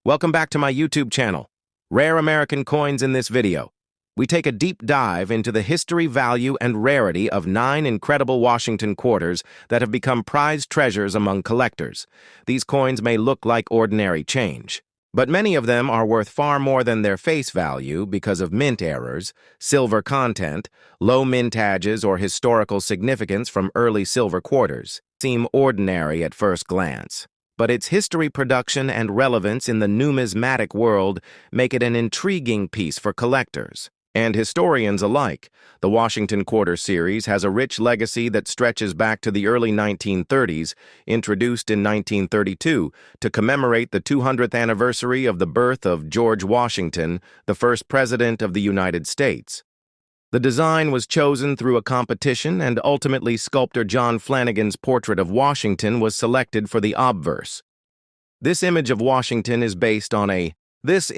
Welcome back to my YouTube channel, Rare American Coins. In this video, we take a deep dive into the history, value, and rarity of 9 incredible Washington quarters that have become prized treasures among collectors. These coins may look like ordinary change, but many of them are worth far more than their face value because of mint errors, silver content, low mintages, or historical significance from early silver quarters. Seem ordinary at first glance, but its history, production, and relevance in the numismatic world make it an intriguing piece for collectors and historians alike. The Washington Quarter series has a rich legacy that stretches back to the early 1930s, introduced in 1932 to commemorate the 200th anniversary of the birth of George Washington, the first president of the United States. The design was chosen through a competition, and ultimately sculptor John Flanagan's portrait of Washington was selected for the obverse. This image of Washington is based on a bust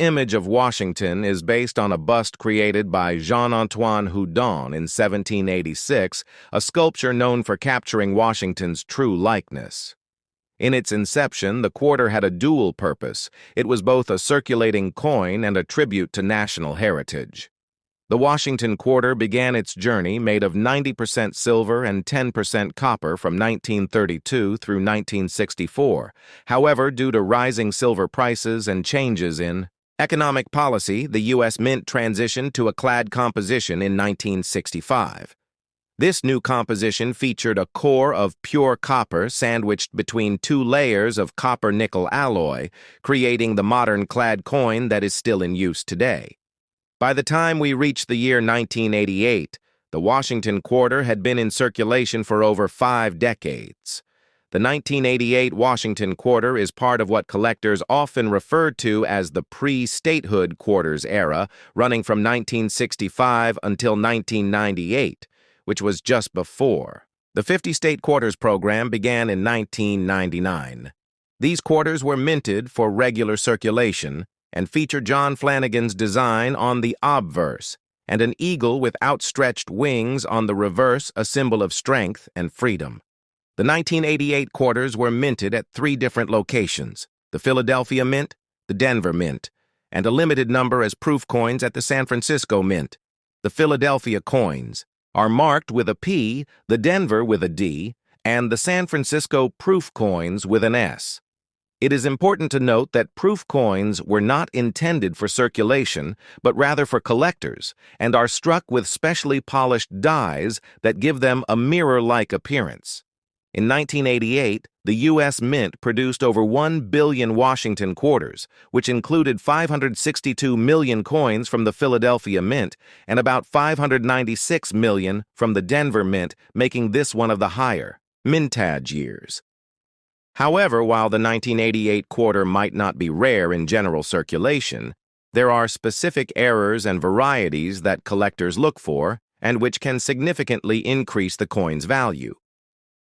created by Jean-Antoine Houdon in 1786, a sculpture known for capturing Washington's true likeness. In its inception, the quarter had a dual purpose. It was both a circulating coin and a tribute to national heritage. The Washington Quarter began its journey made of 90% silver and 10% copper from 1932 through 1964. However, due to rising silver prices and changes in economic policy, the U.S. Mint transitioned to a clad composition in 1965. This new composition featured a core of pure copper sandwiched between 2 layers of copper-nickel alloy, creating the modern clad coin that is still in use today. By the time we reached the year 1988, the Washington Quarter had been in circulation for over 5 decades. The 1988 Washington Quarter is part of what collectors often refer to as the pre-statehood quarters era, running from 1965 until 1998, which was just before. The 50-state quarters program began in 1999. These quarters were minted for regular circulation and feature John Flanagan's design on the obverse, and an eagle with outstretched wings on the reverse, a symbol of strength and freedom. The 1988 quarters were minted at 3 different locations: the Philadelphia Mint, the Denver Mint, and a limited number as proof coins at the San Francisco Mint. The Philadelphia coins are marked with a P, the Denver with a D, and the San Francisco proof coins with an S. It is important to note that proof coins were not intended for circulation, but rather for collectors, and are struck with specially polished dies that give them a mirror-like appearance. In 1988, the U.S. Mint produced over 1 billion Washington quarters, which included 562 million coins from the Philadelphia Mint and about 596 million from the Denver Mint, making this one of the higher mintage years. However, while the 1988 quarter might not be rare in general circulation, there are specific errors and varieties that collectors look for and which can significantly increase the coin's value.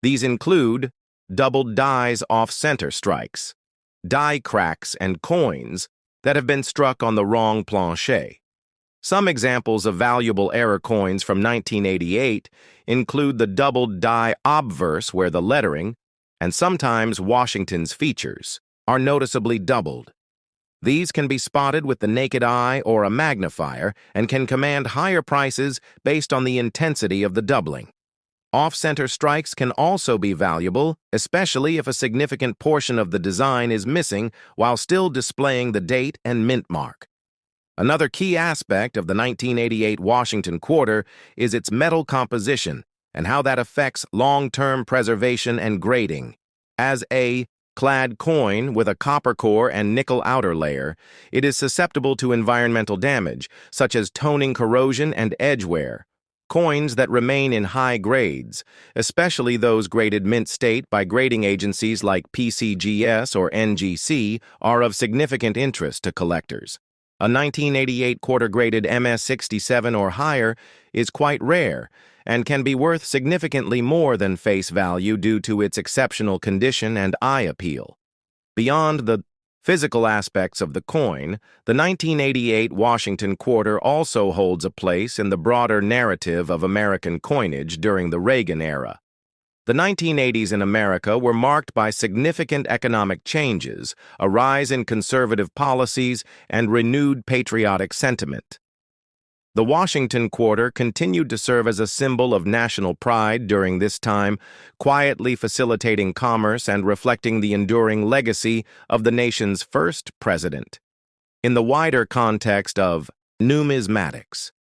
These include doubled dies off-center strikes, die cracks, and coins that have been struck on the wrong planche. Some examples of valuable error coins from 1988 include the doubled die obverse, where the lettering, and sometimes Washington's features, are noticeably doubled. These can be spotted with the naked eye or a magnifier and can command higher prices based on the intensity of the doubling. Off-center strikes can also be valuable, especially if a significant portion of the design is missing while still displaying the date and mint mark. Another key aspect of the 1988 Washington Quarter is its metal composition and how that affects long-term preservation and grading. As a clad coin with a copper core and nickel outer layer, it is susceptible to environmental damage, such as toning, corrosion, and edge wear. Coins that remain in high grades, especially those graded mint state by grading agencies like PCGS or NGC, are of significant interest to collectors. A 1988 quarter-graded MS-67 or higher is quite rare and can be worth significantly more than face value due to its exceptional condition and eye appeal. Beyond the physical aspects of the coin, the 1988 Washington Quarter also holds a place in the broader narrative of American coinage during the Reagan era. The 1980s in America were marked by significant economic changes, a rise in conservative policies, and renewed patriotic sentiment. The Washington Quarter continued to serve as a symbol of national pride during this time, quietly facilitating commerce and reflecting the enduring legacy of the nation's first president. In the wider context of numismatics,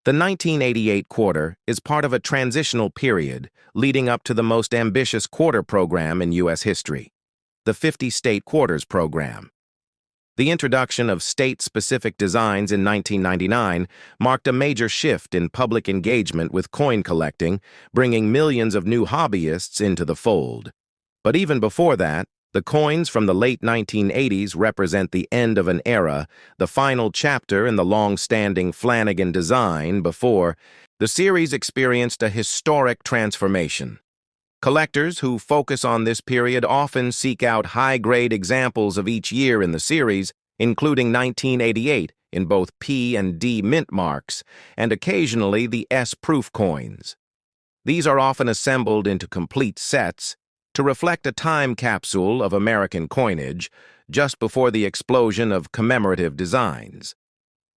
the 1988 quarter is part of a transitional period leading up to the most ambitious quarter program in U.S. history, the 50-state quarters program. The introduction of state-specific designs in 1999 marked a major shift in public engagement with coin collecting, bringing millions of new hobbyists into the fold. But even before that, the coins from the late 1980s represent the end of an era, the final chapter in the long-standing Flanagan design before the series experienced a historic transformation. Collectors who focus on this period often seek out high-grade examples of each year in the series, including 1988 in both P and D mint marks, and occasionally the S-proof coins. These are often assembled into complete sets to reflect a time capsule of American coinage just before the explosion of commemorative designs.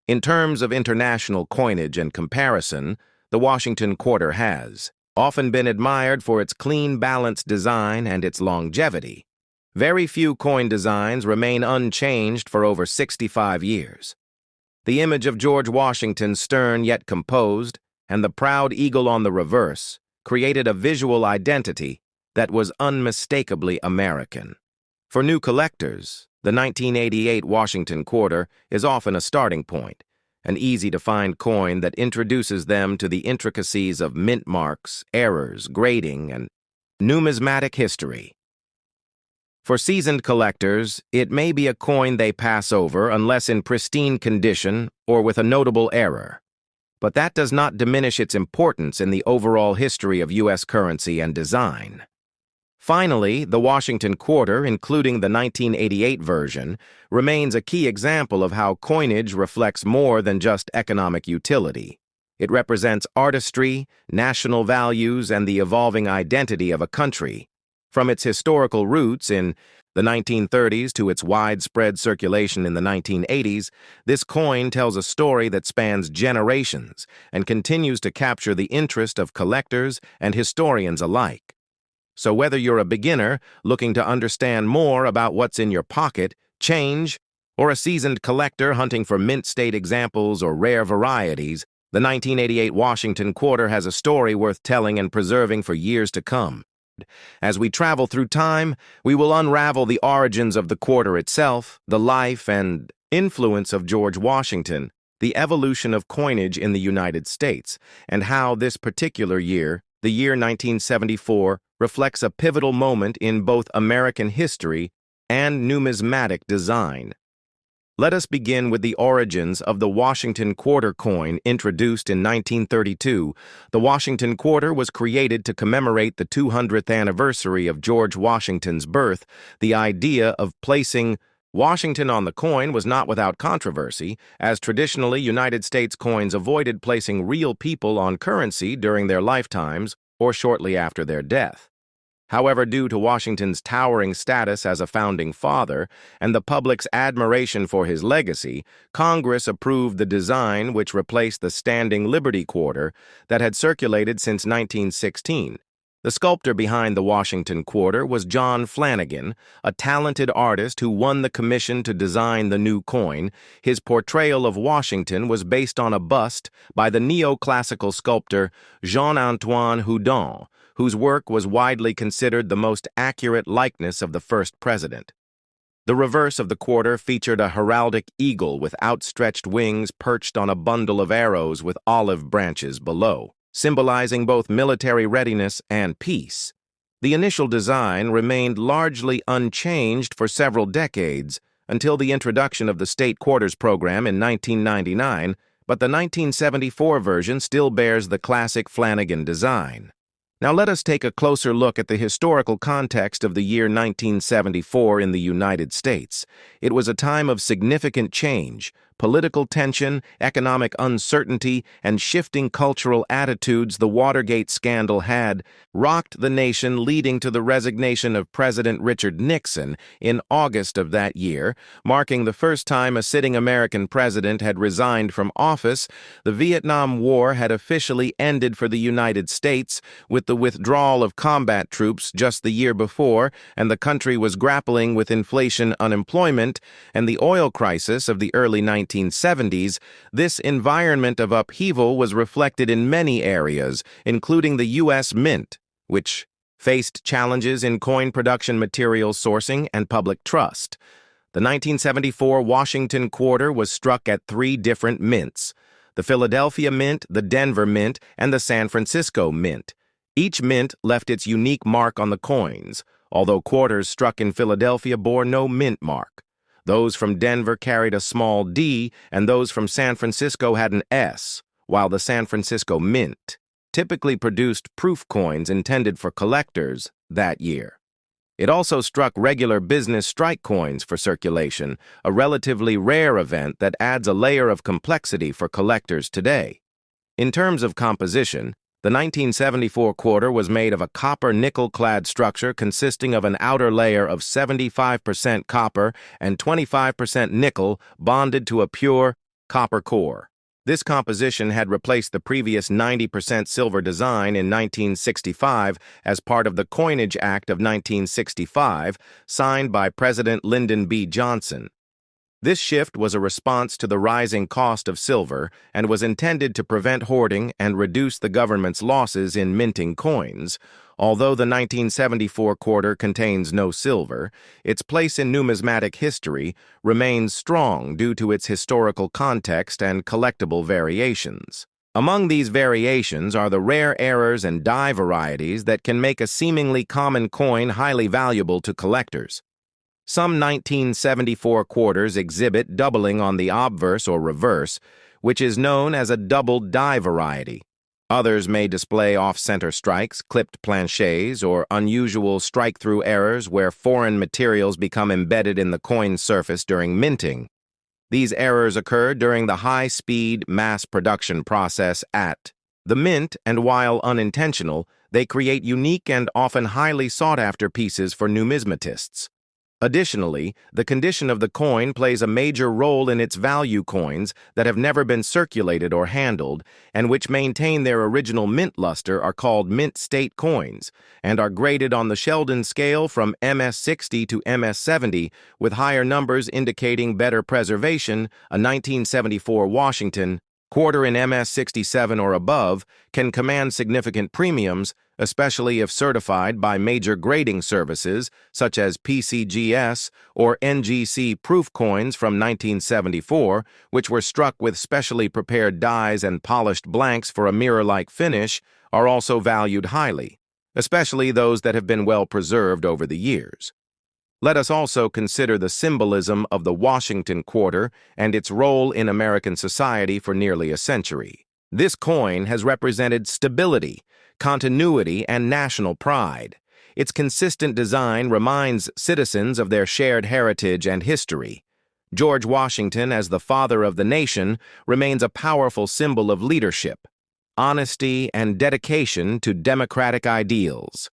In terms of international coinage and comparison, the Washington Quarter has often been admired for its clean, balanced design and its longevity. Very few coin designs remain unchanged for over 65 years. The image of George Washington, stern yet composed, and the proud eagle on the reverse created a visual identity that was unmistakably American. For new collectors, the 1988 Washington Quarter is often a starting point, an easy-to-find coin that introduces them to the intricacies of mint marks, errors, grading, and numismatic history. For seasoned collectors, it may be a coin they pass over unless in pristine condition or with a notable error. But that does not diminish its importance in the overall history of U.S. currency and design. Finally, the Washington Quarter, including the 1988 version, remains a key example of how coinage reflects more than just economic utility. It represents artistry, national values, and the evolving identity of a country. From its historical roots in the 1930s to its widespread circulation in the 1980s, this coin tells a story that spans generations and continues to capture the interest of collectors and historians alike. So whether you're a beginner looking to understand more about what's in your pocket, change, or a seasoned collector hunting for mint state examples or rare varieties, the 1988 Washington Quarter has a story worth telling and preserving for years to come. As we travel through time, we will unravel the origins of the quarter itself, the life and influence of George Washington, the evolution of coinage in the United States, and how this particular year, the year 1974, reflects a pivotal moment in both American history and numismatic design. Let us begin with the origins of the Washington Quarter coin introduced in 1932. The Washington Quarter was created to commemorate the 200th anniversary of George Washington's birth. The idea of placing Washington on the coin was not without controversy, as traditionally United States coins avoided placing real people on currency during their lifetimes or shortly after their death. However, due to Washington's towering status as a founding father and the public's admiration for his legacy, Congress approved the design which replaced the standing Liberty Quarter that had circulated since 1916. The sculptor behind the Washington Quarter was John Flanagan, a talented artist who won the commission to design the new coin. His portrayal of Washington was based on a bust by the neoclassical sculptor Jean-Antoine Houdon, whose work was widely considered the most accurate likeness of the first president. The reverse of the quarter featured a heraldic eagle with outstretched wings perched on a bundle of arrows with olive branches below, symbolizing both military readiness and peace. The initial design remained largely unchanged for several decades until the introduction of the state quarters program in 1999, but the 1974 version still bears the classic Flanagan design. Now let us take a closer look at the historical context of the year 1974 in the United States. It was a time of significant change, political tension, economic uncertainty, and shifting cultural attitudes the Watergate scandal had rocked the nation, leading to the resignation of President Richard Nixon in August of that year, marking the first time a sitting American president had resigned from office. The Vietnam War had officially ended for the United States with the withdrawal of combat troops just the year before, and the country was grappling with inflation, unemployment, and the oil crisis of the early 1970s. This environment of upheaval was reflected in many areas, including the U.S. Mint, which faced challenges in coin production, material sourcing, and public trust. The 1974 Washington quarter was struck at 3 different mints: the Philadelphia Mint, the Denver Mint, and the San Francisco Mint. Each mint left its unique mark on the coins, although quarters struck in Philadelphia bore no mint mark. Those from Denver carried a small D, and those from San Francisco had an S, while the San Francisco Mint typically produced proof coins intended for collectors that year. It also struck regular business strike coins for circulation, a relatively rare event that adds a layer of complexity for collectors today. In terms of composition, the 1974 quarter was made of a copper-nickel clad structure consisting of an outer layer of 75% copper and 25% nickel bonded to a pure copper core. This composition had replaced the previous 90% silver design in 1965 as part of the Coinage Act of 1965, signed by President Lyndon B. Johnson. This shift was a response to the rising cost of silver and was intended to prevent hoarding and reduce the government's losses in minting coins. Although the 1974 quarter contains no silver, its place in numismatic history remains strong due to its historical context and collectible variations. Among these variations are the rare errors and die varieties that can make a seemingly common coin highly valuable to collectors. Some 1974 quarters exhibit doubling on the obverse or reverse, which is known as a doubled die variety. Others may display off-center strikes, clipped planchets, or unusual strike-through errors where foreign materials become embedded in the coin surface during minting. These errors occur during the high-speed mass production process at the mint, and while unintentional, they create unique and often highly sought-after pieces for numismatists. Additionally, the condition of the coin plays a major role in its value. Coins that have never been circulated or handled, and which maintain their original mint luster, are called mint state coins, and are graded on the Sheldon scale from MS-60 to MS-70, with higher numbers indicating better preservation. A 1974 Washington quarter in MS-67 or above can command significant premiums, especially if certified by major grading services such as PCGS or NGC. Proof coins from 1974, which were struck with specially prepared dies and polished blanks for a mirror-like finish, are also valued highly, especially those that have been well preserved over the years. Let us also consider the symbolism of the Washington quarter and its role in American society for nearly a century. This coin has represented stability, continuity, and national pride. Its consistent design reminds citizens of their shared heritage and history. George Washington, as the father of the nation, remains a powerful symbol of leadership, honesty, and dedication to democratic ideals.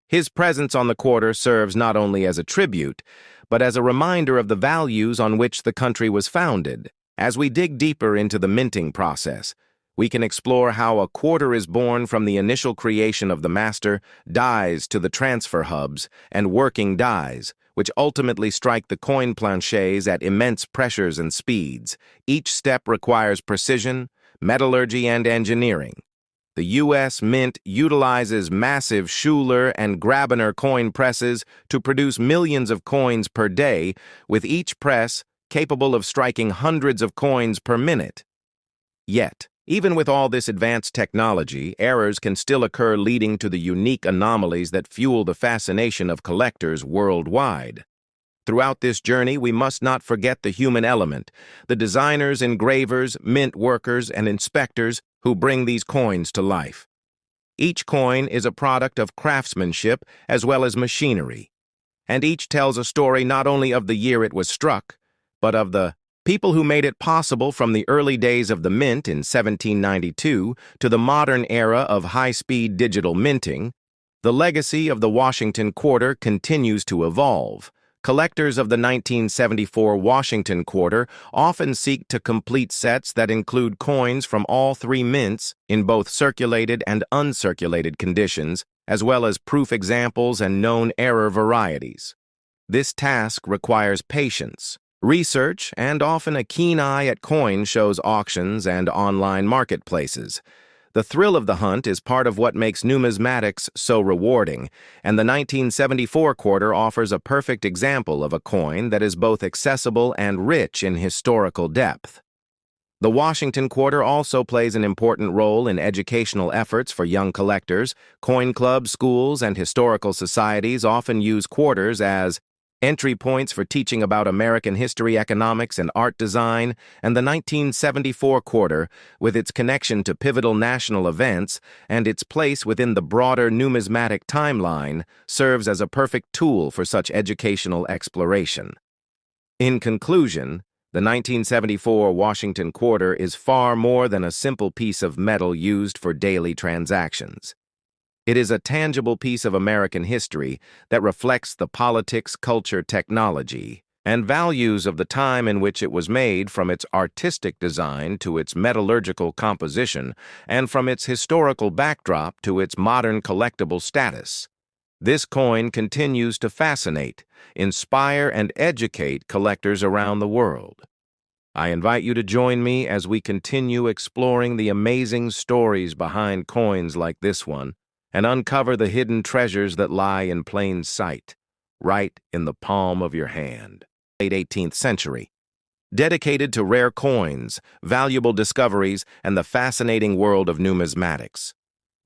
His presence on the quarter serves not only as a tribute, but as a reminder of the values on which the country was founded. As we dig deeper into the minting process, we can explore how a quarter is born from the initial creation of the master, dies to the transfer hubs, and working dies, which ultimately strike the coin planchets at immense pressures and speeds. Each step requires precision, metallurgy, and engineering. The U.S. Mint utilizes massive Schuler and Grabiner coin presses to produce millions of coins per day, with each press capable of striking hundreds of coins per minute. Yet, even with all this advanced technology, errors can still occur, leading to the unique anomalies that fuel the fascination of collectors worldwide. Throughout this journey, we must not forget the human element, the designers, engravers, mint workers, and inspectors who bring these coins to life. Each coin is a product of craftsmanship as well as machinery, and each tells a story not only of the year it was struck, but of the people who made it possible from the early days of the mint in 1792 to the modern era of high-speed digital minting. The legacy of the Washington Quarter continues to evolve. Collectors of the 1974 Washington Quarter often seek to complete sets that include coins from all three mints in both circulated and uncirculated conditions, as well as proof examples and known error varieties. This task requires patience, research, and often a keen eye at coin shows, auctions, and online marketplaces. The thrill of the hunt is part of what makes numismatics so rewarding, and the 1974 quarter offers a perfect example of a coin that is both accessible and rich in historical depth. The Washington Quarter also plays an important role in educational efforts for young collectors. Coin clubs, schools, and historical societies often use quarters as entry points for teaching about American history, economics, and art design, and the 1974 quarter, with its connection to pivotal national events and its place within the broader numismatic timeline, serves as a perfect tool for such educational exploration. In conclusion, the 1974 Washington Quarter is far more than a simple piece of metal used for daily transactions. It is a tangible piece of American history that reflects the politics, culture, technology, and values of the time in which it was made, from its artistic design to its metallurgical composition, and from its historical backdrop to its modern collectible status. This coin continues to fascinate, inspire, and educate collectors around the world. I invite you to join me as we continue exploring the amazing stories behind coins like this one, and uncover the hidden treasures that lie in plain sight, right in the palm of your hand. Late 18th century. Dedicated to rare coins, valuable discoveries, and the fascinating world of numismatics.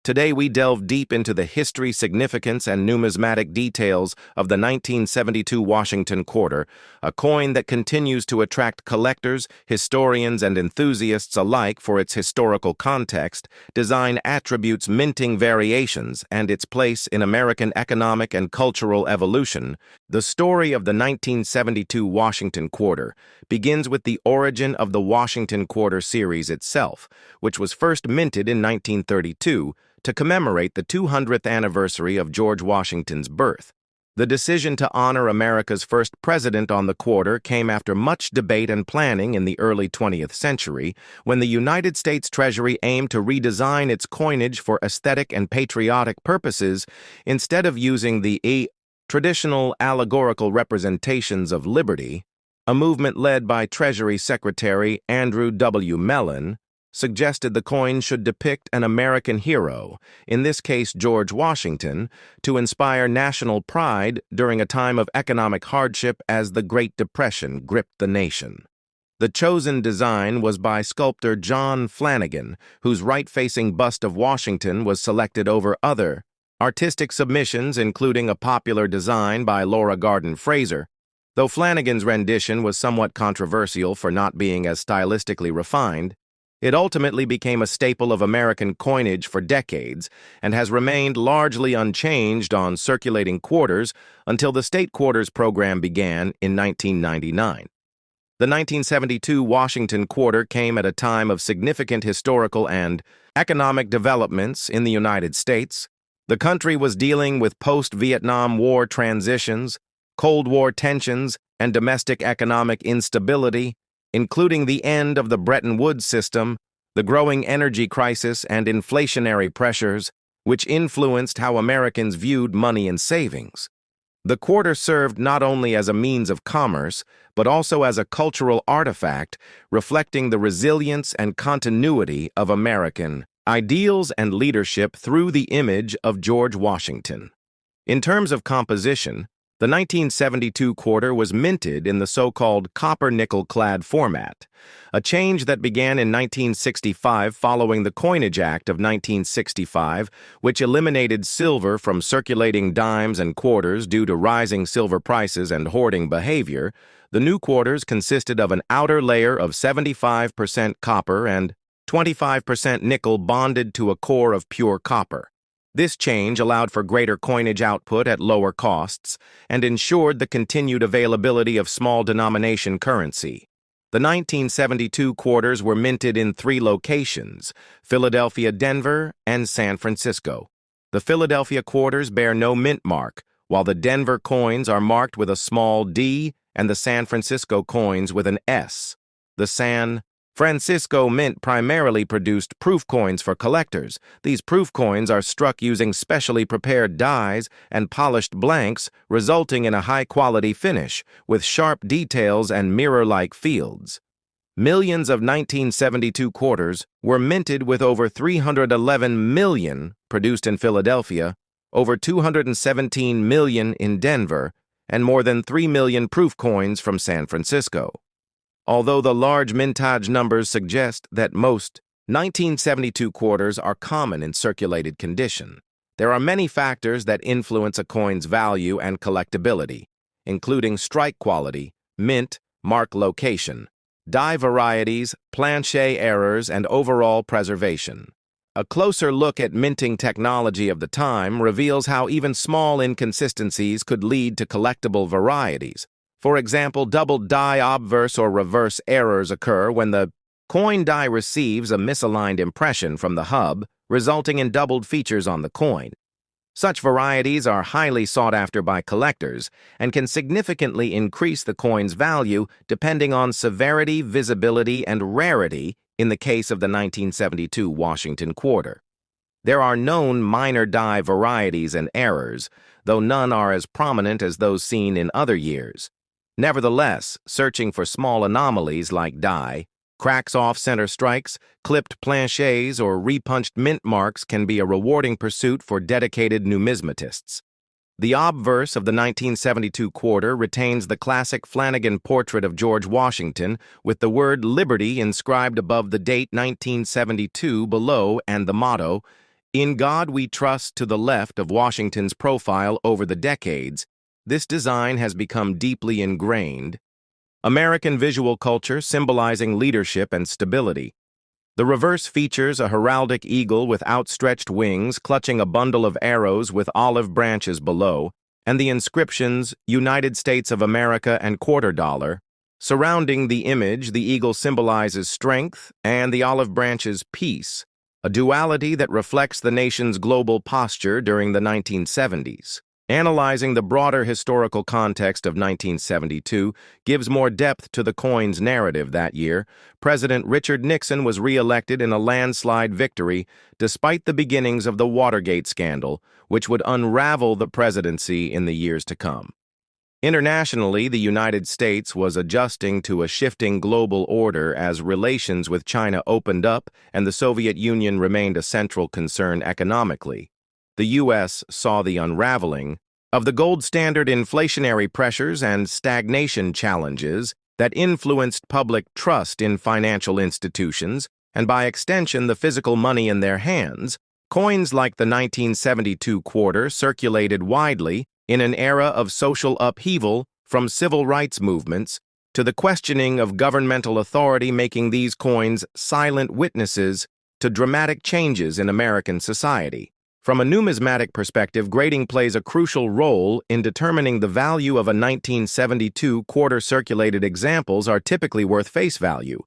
Today we delve deep into the history, significance, and numismatic details of the 1972 Washington Quarter, a coin that continues to attract collectors, historians, and enthusiasts alike for its historical context, design attributes, minting variations, and its place in American economic and cultural evolution. The story of the 1972 Washington Quarter begins with the origin of the Washington Quarter series itself, which was first minted in 1932 to commemorate the 200th anniversary of George Washington's birth. The decision to honor America's first president on the quarter came after much debate and planning in the early 20th century, when the United States Treasury aimed to redesign its coinage for aesthetic and patriotic purposes instead of using the traditional allegorical representations of liberty. A movement led by Treasury Secretary Andrew W. Mellon suggested the coin should depict an American hero, in this case George Washington, to inspire national pride during a time of economic hardship as the Great Depression gripped the nation. The chosen design was by sculptor John Flanagan, whose right-facing bust of Washington was selected over other artistic submissions, including a popular design by Laura Garden Fraser. Though Flanagan's rendition was somewhat controversial for not being as stylistically refined, it ultimately became a staple of American coinage for decades and has remained largely unchanged on circulating quarters until the state quarters program began in 1999. The 1972 Washington Quarter came at a time of significant historical and economic developments in the United States. The country was dealing with post-Vietnam War transitions, Cold War tensions, and domestic economic instability, including the end of the Bretton Woods system, the growing energy crisis, and inflationary pressures, which influenced how Americans viewed money and savings. The quarter served not only as a means of commerce, but also as a cultural artifact reflecting the resilience and continuity of American ideals and leadership through the image of George Washington. In terms of composition, the 1972 quarter was minted in the so-called copper-nickel clad format, a change that began in 1965 following the Coinage Act of 1965, which eliminated silver from circulating dimes and quarters due to rising silver prices and hoarding behavior. The new quarters consisted of an outer layer of 75% copper and 25% nickel bonded to a core of pure copper. This change allowed for greater coinage output at lower costs and ensured the continued availability of small-denomination currency. The 1972 quarters were minted in 3 locations: Philadelphia, Denver, and San Francisco. The Philadelphia quarters bear no mint mark, while the Denver coins are marked with a small D and the San Francisco coins with an S. The San Francisco Mint primarily produced proof coins for collectors. These proof coins are struck using specially prepared dies and polished blanks, resulting in a high-quality finish, with sharp details and mirror-like fields. Millions of 1972 quarters were minted, with over 311 million produced in Philadelphia, over 217 million in Denver, and more than 3 million proof coins from San Francisco. Although the large mintage numbers suggest that most 1972 quarters are common in circulated condition, there are many factors that influence a coin's value and collectability, including strike quality, mint, mark location, die varieties, planchet errors, and overall preservation. A closer look at minting technology of the time reveals how even small inconsistencies could lead to collectible varieties. For example, double die obverse or reverse errors occur when the coin die receives a misaligned impression from the hub, resulting in doubled features on the coin. Such varieties are highly sought after by collectors and can significantly increase the coin's value depending on severity, visibility, and rarity in the case of the 1972 Washington quarter. There are known minor die varieties and errors, though none are as prominent as those seen in other years. Nevertheless, searching for small anomalies like die, cracks off center strikes, clipped planchets, or repunched mint marks can be a rewarding pursuit for dedicated numismatists. The obverse of the 1972 quarter retains the classic Flanagan portrait of George Washington with the word Liberty inscribed above the date 1972 below and the motto, "In God We Trust," to the left of Washington's profile over the decades. This design has become deeply ingrained. American visual culture symbolizing leadership and stability. The reverse features a heraldic eagle with outstretched wings clutching a bundle of arrows with olive branches below, and the inscriptions United States of America and quarter dollar. Surrounding the image, the eagle symbolizes strength and the olive branches peace, a duality that reflects the nation's global posture during the 1970s. Analyzing the broader historical context of 1972 gives more depth to the coin's narrative that year. President Richard Nixon was re-elected in a landslide victory despite the beginnings of the Watergate scandal, which would unravel the presidency in the years to come. Internationally, the United States was adjusting to a shifting global order as relations with China opened up and the Soviet Union remained a central concern economically. The U.S. saw the unraveling of the gold standard inflationary pressures and stagnation challenges that influenced public trust in financial institutions and, by extension, the physical money in their hands. Coins like the 1972 quarter circulated widely in an era of social upheaval, from civil rights movements to the questioning of governmental authority, making these coins silent witnesses to dramatic changes in American society. From a numismatic perspective, grading plays a crucial role in determining the value of a 1972 quarter. Circulated examples are typically worth face value,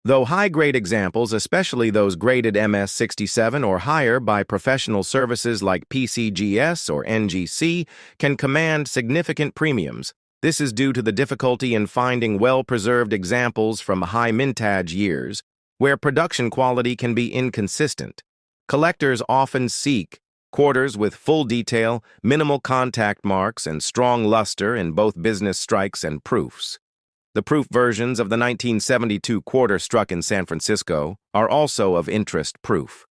though high-grade examples, especially those graded MS-67 or higher by professional services like PCGS or NGC, can command significant premiums. This is due to the difficulty in finding well-preserved examples from high mintage years, where production quality can be inconsistent. Collectors often seek quarters with full detail, minimal contact marks, and strong luster in both business strikes and proofs. The proof versions of the 1972 quarter struck in San Francisco are also of interest. Proof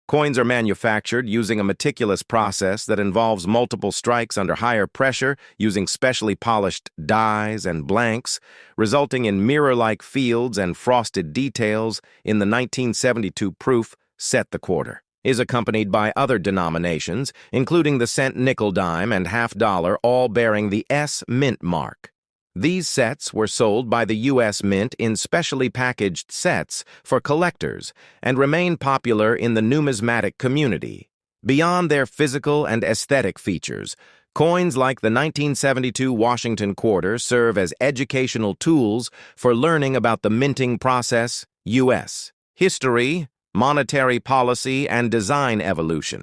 coins are manufactured using a meticulous process that involves multiple strikes under higher pressure using specially polished dies and blanks, resulting in mirror-like fields and frosted details. In the 1972 proof set, the quarter is accompanied by other denominations, including the cent, nickel, dime, and half dollar, all bearing the S Mint mark. These sets were sold by the U.S. Mint in specially packaged sets for collectors and remain popular in the numismatic community. Beyond their physical and aesthetic features, Coins like the 1972 Washington quarter serve as educational tools for learning about the minting process, U.S. history, monetary policy, and design evolution.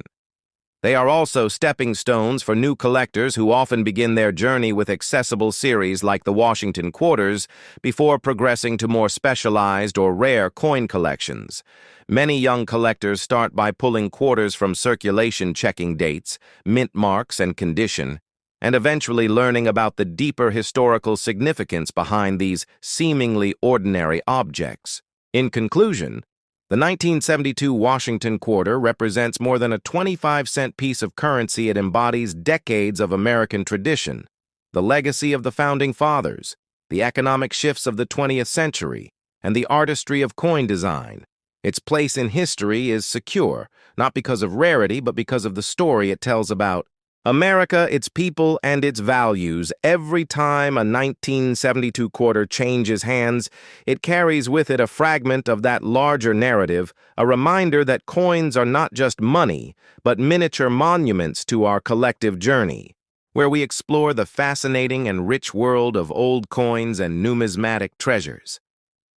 They are also stepping stones for new collectors who often begin their journey with accessible series like the Washington quarters before progressing to more specialized or rare coin collections. Many young collectors start by pulling quarters from circulation, checking dates, mint marks, and condition, and eventually learning about the deeper historical significance behind these seemingly ordinary objects. In conclusion, the 1972 Washington quarter represents more than a 25-cent piece of currency. It embodies decades of American tradition, the legacy of the Founding Fathers, the economic shifts of the 20th century, and the artistry of coin design. Its place in history is secure, not because of rarity, but because of the story it tells about America, its people, and its values. Every time a 1972 quarter changes hands, it carries with it a fragment of that larger narrative, a reminder that coins are not just money, but miniature monuments to our collective journey, where we explore the fascinating and rich world of old coins and numismatic treasures.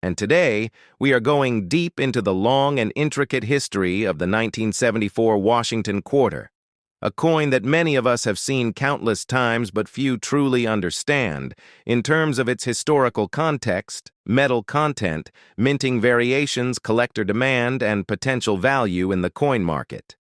And today, we are going deep into the long and intricate history of the 1974 Washington quarter, a coin that many of us have seen countless times but few truly understand in terms of its historical context, metal content, minting variations, collector demand, and potential value in the coin market.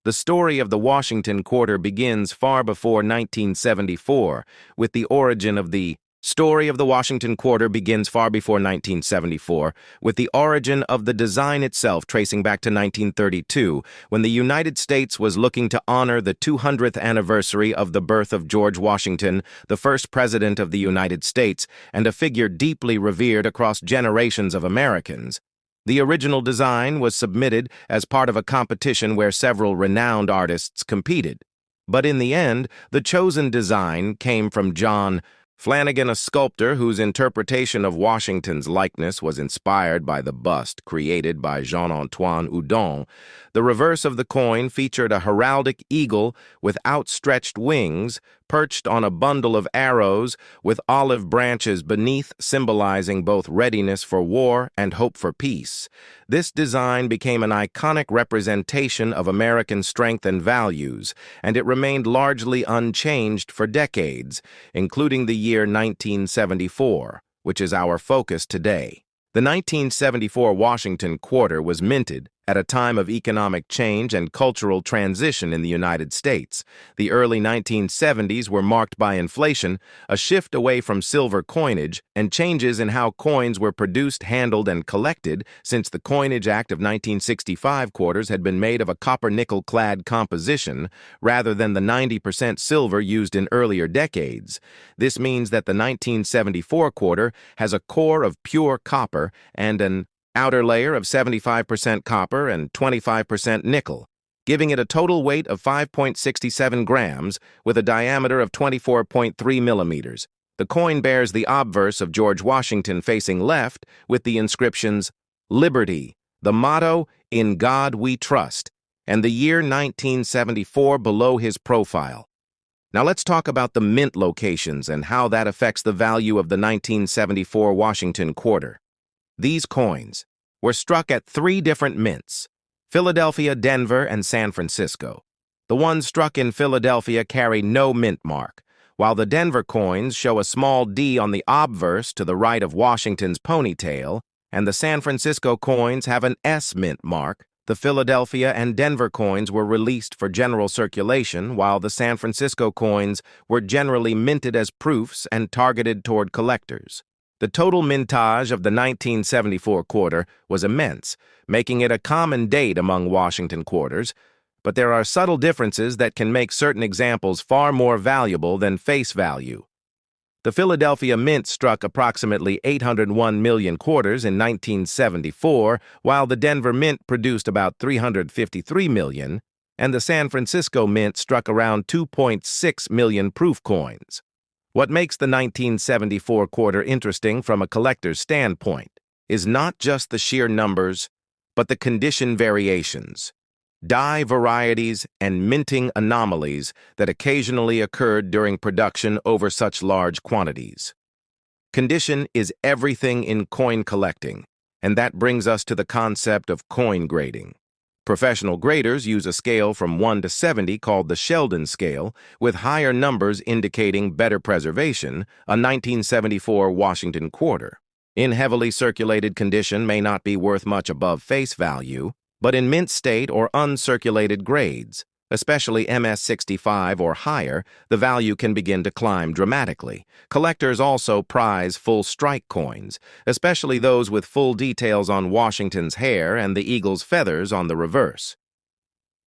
The story of the Washington quarter begins far before 1974, with the origin of the story of the Washington quarter begins far before 1974, with the origin of the design itself tracing back to 1932, when the United States was looking to honor the 200th anniversary of the birth of George Washington, the first president of the United States, and a figure deeply revered across generations of Americans. The original design was submitted as part of a competition where several renowned artists competed. But in the end, the chosen design came from John Flanagan, a sculptor whose interpretation of Washington's likeness was inspired by the bust created by Jean-Antoine Houdon. The reverse of the coin featured a heraldic eagle with outstretched wings, perched on a bundle of arrows with olive branches beneath, symbolizing both readiness for war and hope for peace. This design became an iconic representation of American strength and values, and it remained largely unchanged for decades, including the year 1974, which is our focus today. The 1974 Washington quarter was minted at a time of economic change and cultural transition in the United States. The early 1970s were marked by inflation, a shift away from silver coinage, and changes in how coins were produced, handled, and collected, since the Coinage Act of 1965 quarters had been made of a copper-nickel clad composition rather than the 90% silver used in earlier decades. This means that the 1974 quarter has a core of pure copper and an outer layer of 75% copper and 25% nickel, giving it a total weight of 5.67 grams with a diameter of 24.3 millimeters. The coin bears the obverse of George Washington facing left with the inscriptions, "Liberty," the motto, "In God We Trust," and the year 1974 below his profile. Now let's talk about the mint locations and how that affects the value of the 1974 Washington quarter. These coins were struck at 3 different mints: Philadelphia, Denver, and San Francisco. The ones struck in Philadelphia carry no mint mark, while the Denver coins show a small D on the obverse to the right of Washington's ponytail, and the San Francisco coins have an S mint mark. The Philadelphia and Denver coins were released for general circulation, while the San Francisco coins were generally minted as proofs and targeted toward collectors. The total mintage of the 1974 quarter was immense, making it a common date among Washington quarters, but there are subtle differences that can make certain examples far more valuable than face value. The Philadelphia Mint struck approximately 801 million quarters in 1974, while the Denver Mint produced about 353 million, and the San Francisco Mint struck around 2.6 million proof coins. What makes the 1974 quarter interesting from a collector's standpoint is not just the sheer numbers, but the condition variations. dye varieties, and minting anomalies that occasionally occurred during production over such large quantities. Condition is everything in coin collecting, and that brings us to the concept of coin grading. Professional graders use a scale from 1 to 70 called the Sheldon scale, with higher numbers indicating better preservation, a 1974 Washington quarter. In heavily circulated condition may not be worth much above face value, but in mint state or uncirculated grades, especially MS65 or higher, the value can begin to climb dramatically. Collectors also prize full strike coins, especially those with full details on Washington's hair and the eagle's feathers on the reverse.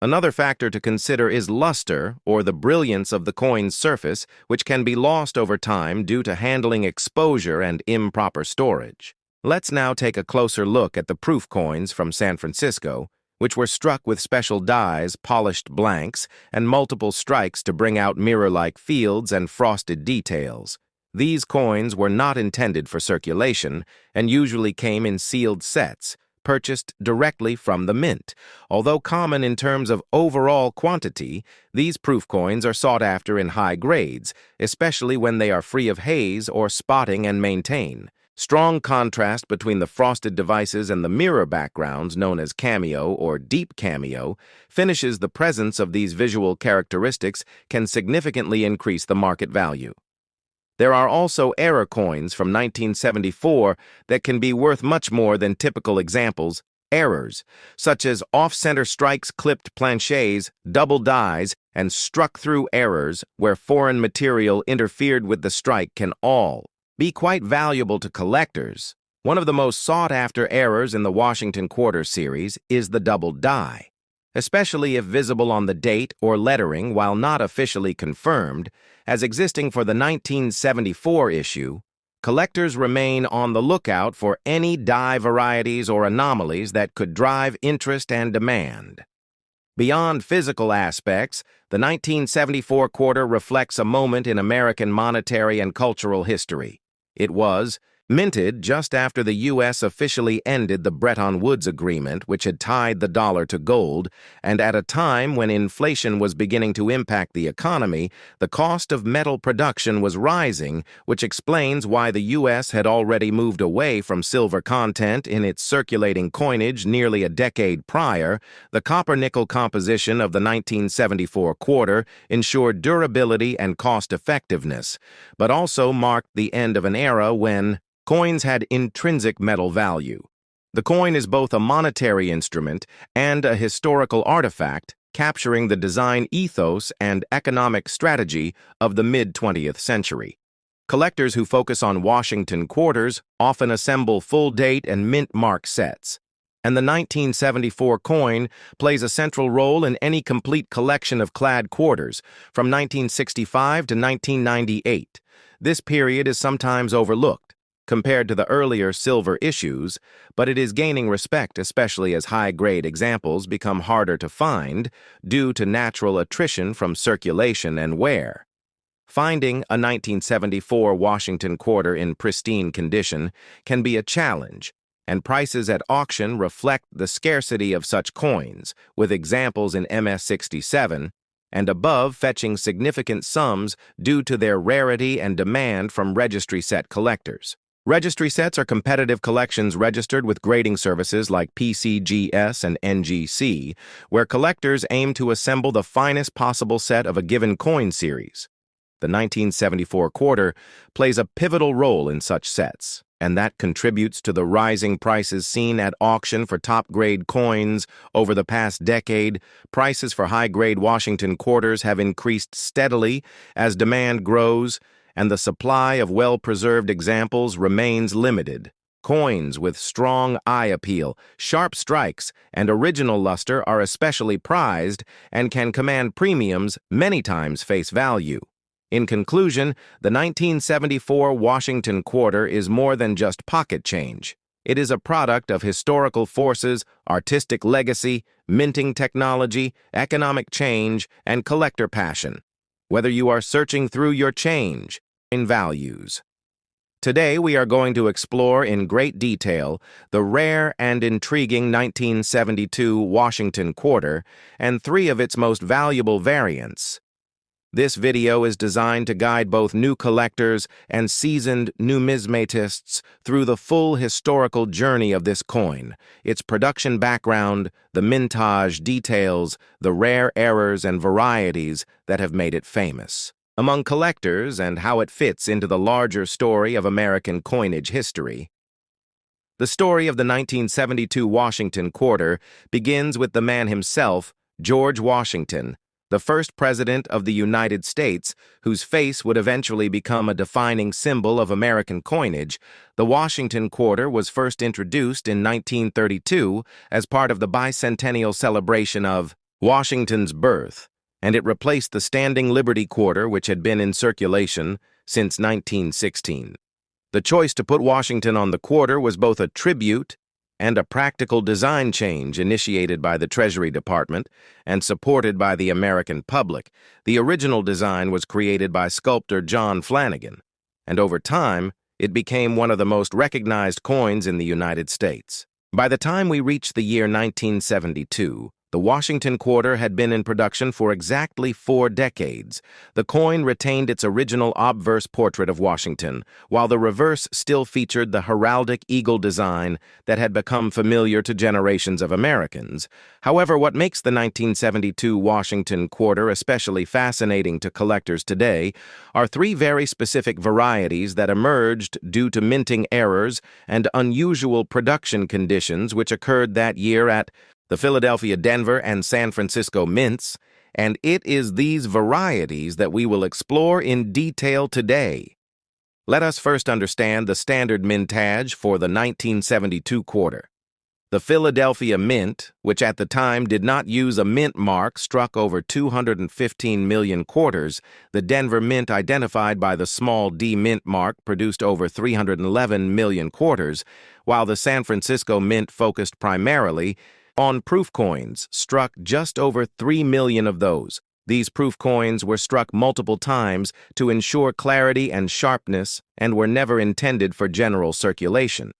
Another factor to consider is luster, or the brilliance of the coin's surface, which can be lost over time due to handling exposure and improper storage. Let's now take a closer look at the proof coins from San Francisco, which were struck with special dyes, polished blanks, and multiple strikes to bring out mirror-like fields and frosted details. These coins were not intended for circulation and usually came in sealed sets, purchased directly from the mint. Although common in terms of overall quantity, these proof coins are sought after in high grades, especially when they are free of haze or spotting and maintain. Strong contrast between the frosted devices and the mirror backgrounds, known as cameo or deep cameo, finishes the presence of these visual characteristics can significantly increase the market value. There are also error coins from 1974 that can be worth much more than typical examples. Errors, such as off-center strikes, clipped planchets, double dyes, and struck-through errors where foreign material interfered with the strike, can all be quite valuable to collectors. One of the most sought-after errors in the Washington Quarter series is the double die. Especially if visible on the date or lettering while not officially confirmed, as existing for the 1974 issue, collectors remain on the lookout for any die varieties or anomalies that could drive interest and demand. Beyond physical aspects, the 1974 quarter reflects a moment in American monetary and cultural history. It was minted just after the U.S. officially ended the Bretton Woods Agreement, which had tied the dollar to gold, and at a time when inflation was beginning to impact the economy, the cost of metal production was rising, which explains why the U.S. had already moved away from silver content in its circulating coinage nearly a decade prior. The copper-nickel composition of the 1974 quarter ensured durability and cost-effectiveness, but also marked the end of an era when coins had intrinsic metal value. The coin is both a monetary instrument and a historical artifact, capturing the design ethos and economic strategy of the mid-20th century. Collectors who focus on Washington quarters often assemble full-date and mint-mark sets, and the 1974 coin plays a central role in any complete collection of clad quarters from 1965 to 1998. This period is sometimes overlooked compared to the earlier silver issues, but it is gaining respect, especially as high-grade examples become harder to find due to natural attrition from circulation and wear. Finding a 1974 Washington quarter in pristine condition can be a challenge, and prices at auction reflect the scarcity of such coins, with examples in MS67 and above fetching significant sums due to their rarity and demand from registry set collectors. Registry sets are competitive collections registered with grading services like PCGS and NGC, where collectors aim to assemble the finest possible set of a given coin series. The 1974 quarter plays a pivotal role in such sets, and that contributes to the rising prices seen at auction for top-grade coins over the past decade. Prices for high-grade Washington quarters have increased steadily as demand grows, and the supply of well-preserved examples remains limited. Coins with strong eye appeal, sharp strikes, and original luster are especially prized and can command premiums many times face value. In conclusion, the 1974 Washington quarter is more than just pocket change. It is a product of historical forces, artistic legacy, minting technology, economic change, and collector passion. Whether you are searching through your change in values, Today we are going to explore in great detail the rare and intriguing 1972 Washington quarter and three of its most valuable variants. This video is designed to guide both new collectors and seasoned numismatists through the full historical journey of this coin, its production background, the mintage details, the rare errors and varieties that have made it famous among collectors and how it fits into the larger story of American coinage history. The story of the 1972 Washington quarter begins with the man himself, George Washington, the first president of the United States, whose face would eventually become a defining symbol of American coinage. The Washington quarter was first introduced in 1932 as part of the bicentennial celebration of Washington's birth, and it replaced the standing Liberty quarter which had been in circulation since 1916. The choice to put Washington on the quarter was both a tribute and a practical design change initiated by the Treasury Department and supported by the American public. The original design was created by sculptor John Flanagan, and over time, it became one of the most recognized coins in the United States. By the time we reached the year 1972, the Washington quarter had been in production for exactly 4 decades. The coin retained its original obverse portrait of Washington, while the reverse still featured the heraldic eagle design that had become familiar to generations of Americans. However, what makes the 1972 Washington quarter especially fascinating to collectors today are 3 very specific varieties that emerged due to minting errors and unusual production conditions which occurred that year at the Philadelphia, Denver, and San Francisco mints, and it is these varieties that we will explore in detail today. Let us first understand the standard mintage for the 1972 quarter. The Philadelphia Mint, which at the time did not use a mint mark, struck over 215 million quarters. The Denver Mint, identified by the small d mint mark, produced over 311 million quarters, while the San Francisco Mint focused primarily on proof coins, struck just over 3 million of those. These proof coins were struck multiple times to ensure clarity and sharpness and were never intended for general circulation.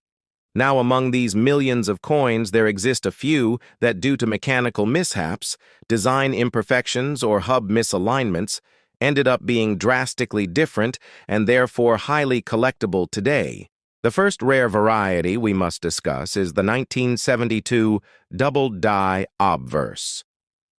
Now, among these millions of coins, there exist a few that, due to mechanical mishaps, design imperfections, or hub misalignments, ended up being drastically different and therefore highly collectible today. The first rare variety we must discuss is the 1972 double die obverse.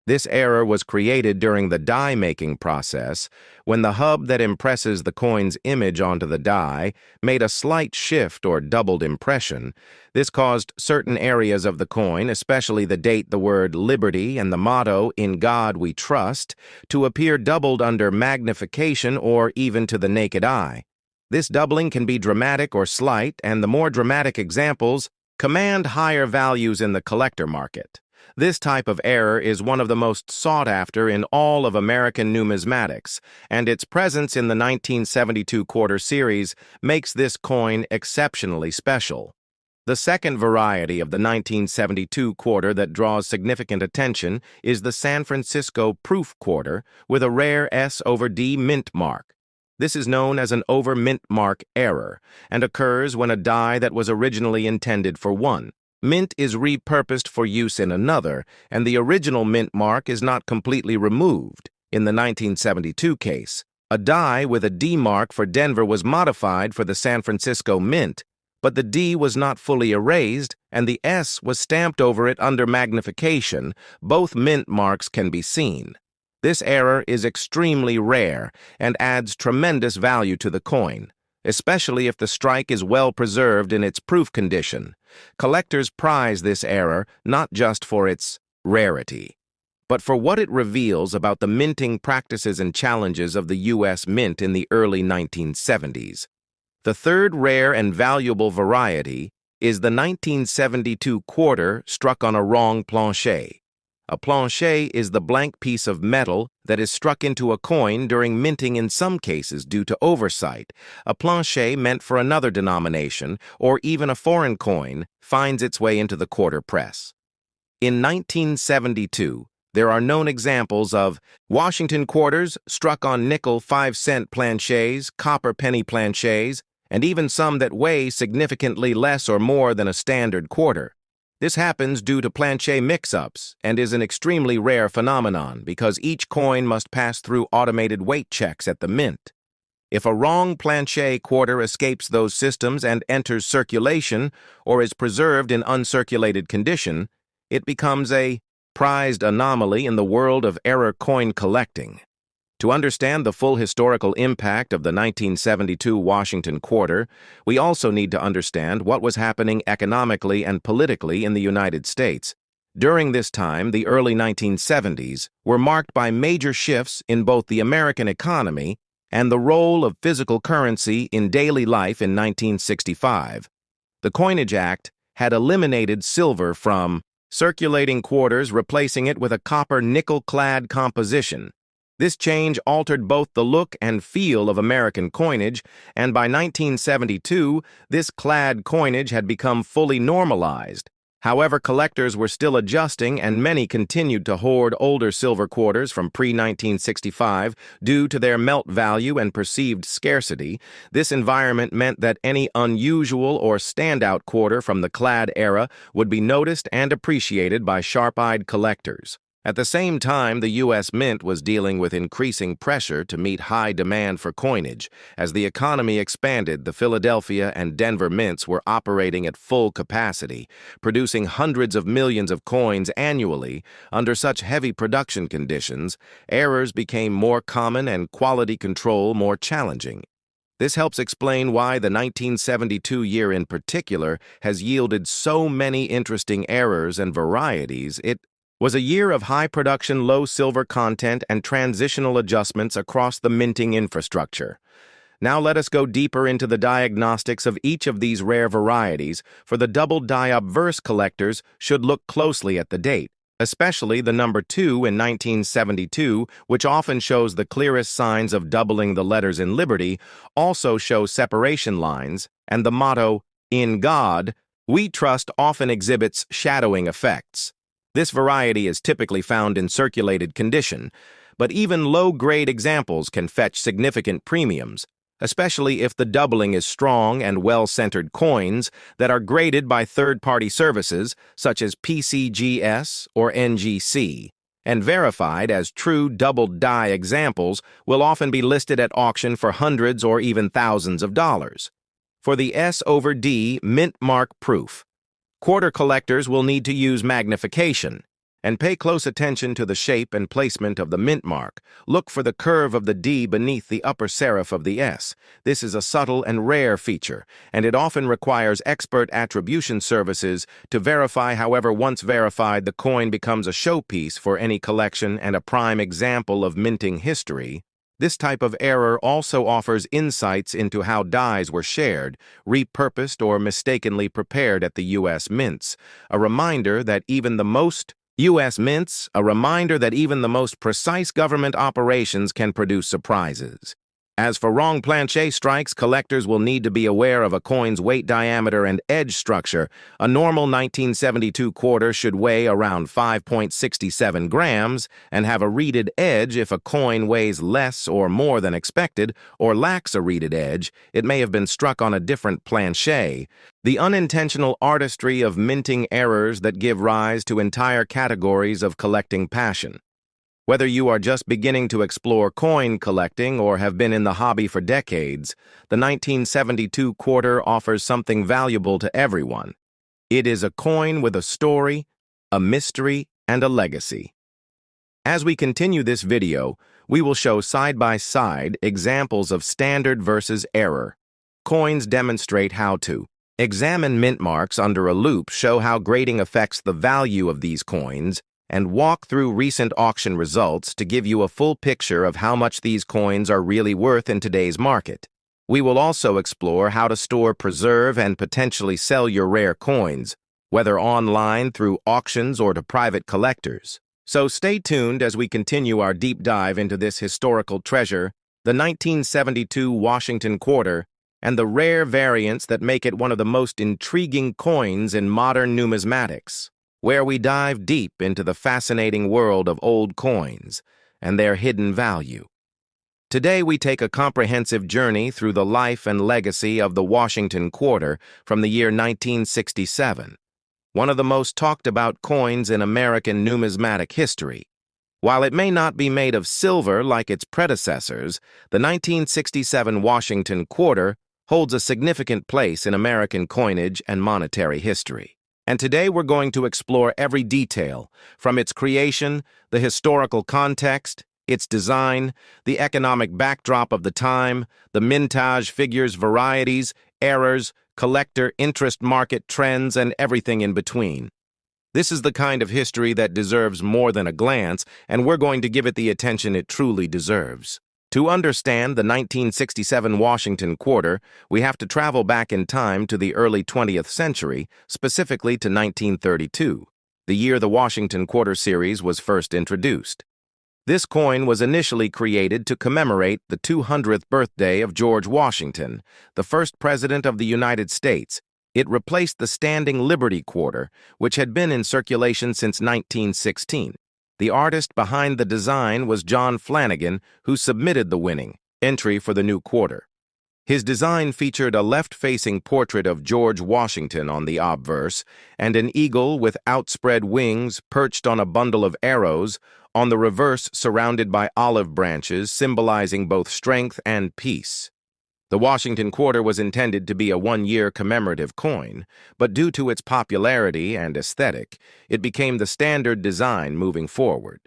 This error was created during the die-making process when the hub that impresses the coin's image onto the die made a slight shift or doubled impression. This caused certain areas of the coin, especially the date, the word Liberty, and the motto, "In God We Trust," to appear doubled under magnification or even to the naked eye. This doubling can be dramatic or slight, and the more dramatic examples command higher values in the collector market. This type of error is one of the most sought after in all of American numismatics, and its presence in the 1972 quarter series makes this coin exceptionally special. The second variety of the 1972 quarter that draws significant attention is the San Francisco proof quarter with a rare S over D mint mark. This is known as an over mint mark error and occurs when a die that was originally intended for one mint is repurposed for use in another, and the original mint mark is not completely removed. In the 1972 case, a die with a D mark for Denver was modified for the San Francisco Mint, but the D was not fully erased and the S was stamped over it under magnification. Both mint marks can be seen. This error is extremely rare and adds tremendous value to the coin, especially if the strike is well preserved in its proof condition. Collectors prize this error not just for its rarity, but for what it reveals about the minting practices and challenges of the U.S. Mint in the early 1970s. The third rare and valuable variety is the 1972 quarter struck on a wrong planchet. A planchet is the blank piece of metal that is struck into a coin during minting, in some cases due to oversight. A planchet meant for another denomination, or even a foreign coin, finds its way into the quarter press. In 1972, there are known examples of Washington quarters struck on nickel 5-cent planchets, copper penny planchets, and even some that weigh significantly less or more than a standard quarter. This happens due to planche mix-ups and is an extremely rare phenomenon because each coin must pass through automated weight checks at the mint. If a wrong planche quarter escapes those systems and enters circulation or is preserved in uncirculated condition, it becomes a prized anomaly in the world of error coin collecting. To understand the full historical impact of the 1972 Washington quarter, we also need to understand what was happening economically and politically in the United States. During this time, the early 1970s were marked by major shifts in both the American economy and the role of physical currency in daily life in 1965. The Coinage Act had eliminated silver from circulating quarters, replacing it with a copper-nickel clad composition. This change altered both the look and feel of American coinage, and by 1972, this clad coinage had become fully normalized. However, collectors were still adjusting, and many continued to hoard older silver quarters from pre-1965 due to their melt value and perceived scarcity. This environment meant that any unusual or standout quarter from the clad era would be noticed and appreciated by sharp-eyed collectors. At the same time, the U.S. Mint was dealing with increasing pressure to meet high demand for coinage. As the economy expanded, the Philadelphia and Denver mints were operating at full capacity, producing hundreds of millions of coins annually. Under such heavy production conditions, errors became more common and quality control more challenging. This helps explain why the 1972 year in particular has yielded so many interesting errors and varieties. It was a year of high production, low silver content, and transitional adjustments across the minting infrastructure. Now let us go deeper into the diagnostics of each of these rare varieties, for the double die-obverse collectors should look closely at the date, especially the number 2 in 1972, which often shows the clearest signs of doubling the letters in Liberty, also shows separation lines, and the motto, "In God We Trust," often exhibits shadowing effects. This variety is typically found in circulated condition, but even low-grade examples can fetch significant premiums, especially if the doubling is strong and well-centered coins that are graded by third-party services such as PCGS or NGC, and verified as true doubled die examples will often be listed at auction for hundreds or even thousands of dollars. For the S/D mint mark proof, quarter collectors will need to use magnification and pay close attention to the shape and placement of the mint mark. Look for the curve of the D beneath the upper serif of the S. This is a subtle and rare feature, and it often requires expert attribution services to verify. However, once verified, the coin becomes a showpiece for any collection and a prime example of minting history. This type of error also offers insights into how dies were shared, repurposed, or mistakenly prepared at the U.S. mints. A reminder that even the most precise government operations can produce surprises. As for wrong planche strikes, collectors will need to be aware of a coin's weight, diameter, and edge structure. A normal 1972 quarter should weigh around 5.67 grams and have a reeded edge. If a coin weighs less or more than expected or lacks a reeded edge, it may have been struck on a different planche. The unintentional artistry of minting errors that give rise to entire categories of collecting passion. Whether you are just beginning to explore coin collecting or have been in the hobby for decades, the 1972 quarter offers something valuable to everyone. It is a coin with a story, a mystery, and a legacy. As we continue this video, we will show side-by-side examples of standard versus error. Coins demonstrate how to examine mint marks under a loupe, show how grading affects the value of these coins, and walk through recent auction results to give you a full picture of how much these coins are really worth in today's market. We will also explore how to store, preserve, and potentially sell your rare coins, whether online, through auctions, or to private collectors. So stay tuned as we continue our deep dive into this historical treasure, the 1972 Washington quarter, and the rare variants that make it one of the most intriguing coins in modern numismatics, where we dive deep into the fascinating world of old coins and their hidden value. Today we take a comprehensive journey through the life and legacy of the Washington Quarter from the year 1967, one of the most talked about coins in American numismatic history. While it may not be made of silver like its predecessors, the 1967 Washington Quarter holds a significant place in American coinage and monetary history. And today we're going to explore every detail, from its creation, the historical context, its design, the economic backdrop of the time, the mintage figures' varieties, errors, collector interest market trends, and everything in between. This is the kind of history that deserves more than a glance, and we're going to give it the attention it truly deserves. To understand the 1967 Washington Quarter, we have to travel back in time to the early 20th century, specifically to 1932, the year the Washington Quarter series was first introduced. This coin was initially created to commemorate the 200th birthday of George Washington, the first president of the United States. It replaced the standing Liberty Quarter, which had been in circulation since 1916. The artist behind the design was John Flanagan, who submitted the winning entry for the new quarter. His design featured a left-facing portrait of George Washington on the obverse and an eagle with outspread wings perched on a bundle of arrows, on the reverse surrounded by olive branches symbolizing both strength and peace. The Washington Quarter was intended to be a one-year commemorative coin, but due to its popularity and aesthetic, it became the standard design moving forward.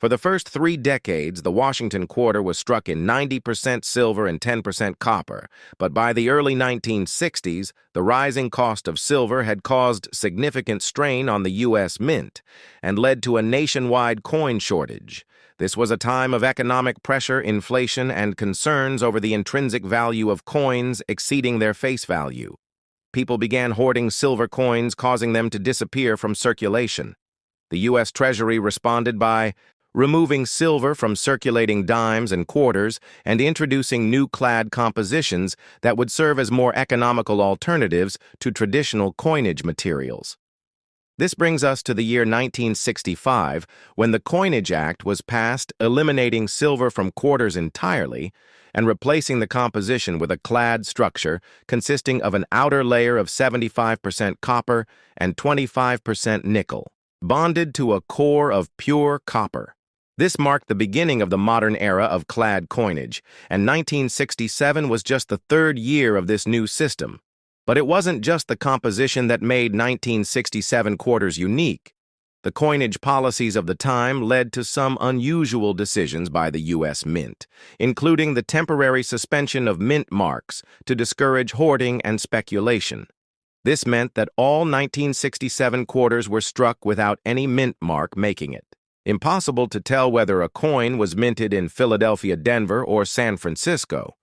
For the first 3 decades, the Washington Quarter was struck in 90% silver and 10% copper, but by the early 1960s, the rising cost of silver had caused significant strain on the U.S. Mint and led to a nationwide coin shortage. This was a time of economic pressure, inflation, and concerns over the intrinsic value of coins exceeding their face value. People began hoarding silver coins, causing them to disappear from circulation. The U.S. Treasury responded by removing silver from circulating dimes and quarters and introducing new clad compositions that would serve as more economical alternatives to traditional coinage materials. This brings us to the year 1965, when the Coinage Act was passed, eliminating silver from quarters entirely and replacing the composition with a clad structure consisting of an outer layer of 75% copper and 25% nickel, bonded to a core of pure copper. This marked the beginning of the modern era of clad coinage, and 1967 was just the 3rd year of this new system. But it wasn't just the composition that made 1967 quarters unique. The coinage policies of the time led to some unusual decisions by the U.S. Mint, including the temporary suspension of mint marks to discourage hoarding and speculation. This meant that all 1967 quarters were struck without any mint mark making it impossible to tell whether a coin was minted in Philadelphia, Denver, or San Francisco.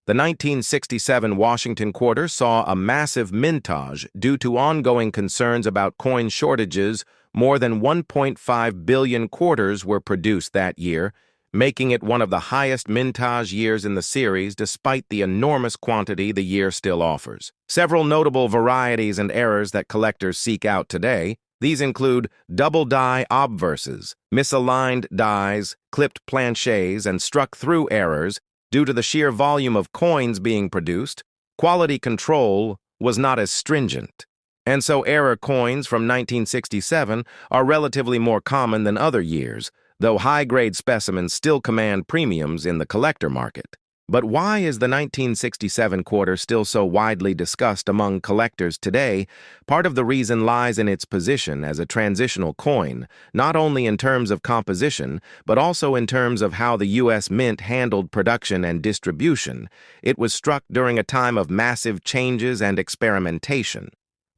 The 1967 Washington Quarter saw a massive mintage due to ongoing concerns about coin shortages. More than 1.5 billion quarters were produced that year, making it one of the highest mintage years in the series despite the enormous quantity the year still offers. Several notable varieties and errors that collectors seek out today. These include double die obverses, misaligned dies, clipped planchets, and struck-through errors. Due to the sheer volume of coins being produced, quality control was not as stringent. And so error coins from 1967 are relatively more common than other years, though high-grade specimens still command premiums in the collector market. But why is the 1967 quarter still so widely discussed among collectors today? Part of the reason lies in its position as a transitional coin, not only in terms of composition, but also in terms of how the U.S. Mint handled production and distribution. It was struck during a time of massive changes and experimentation.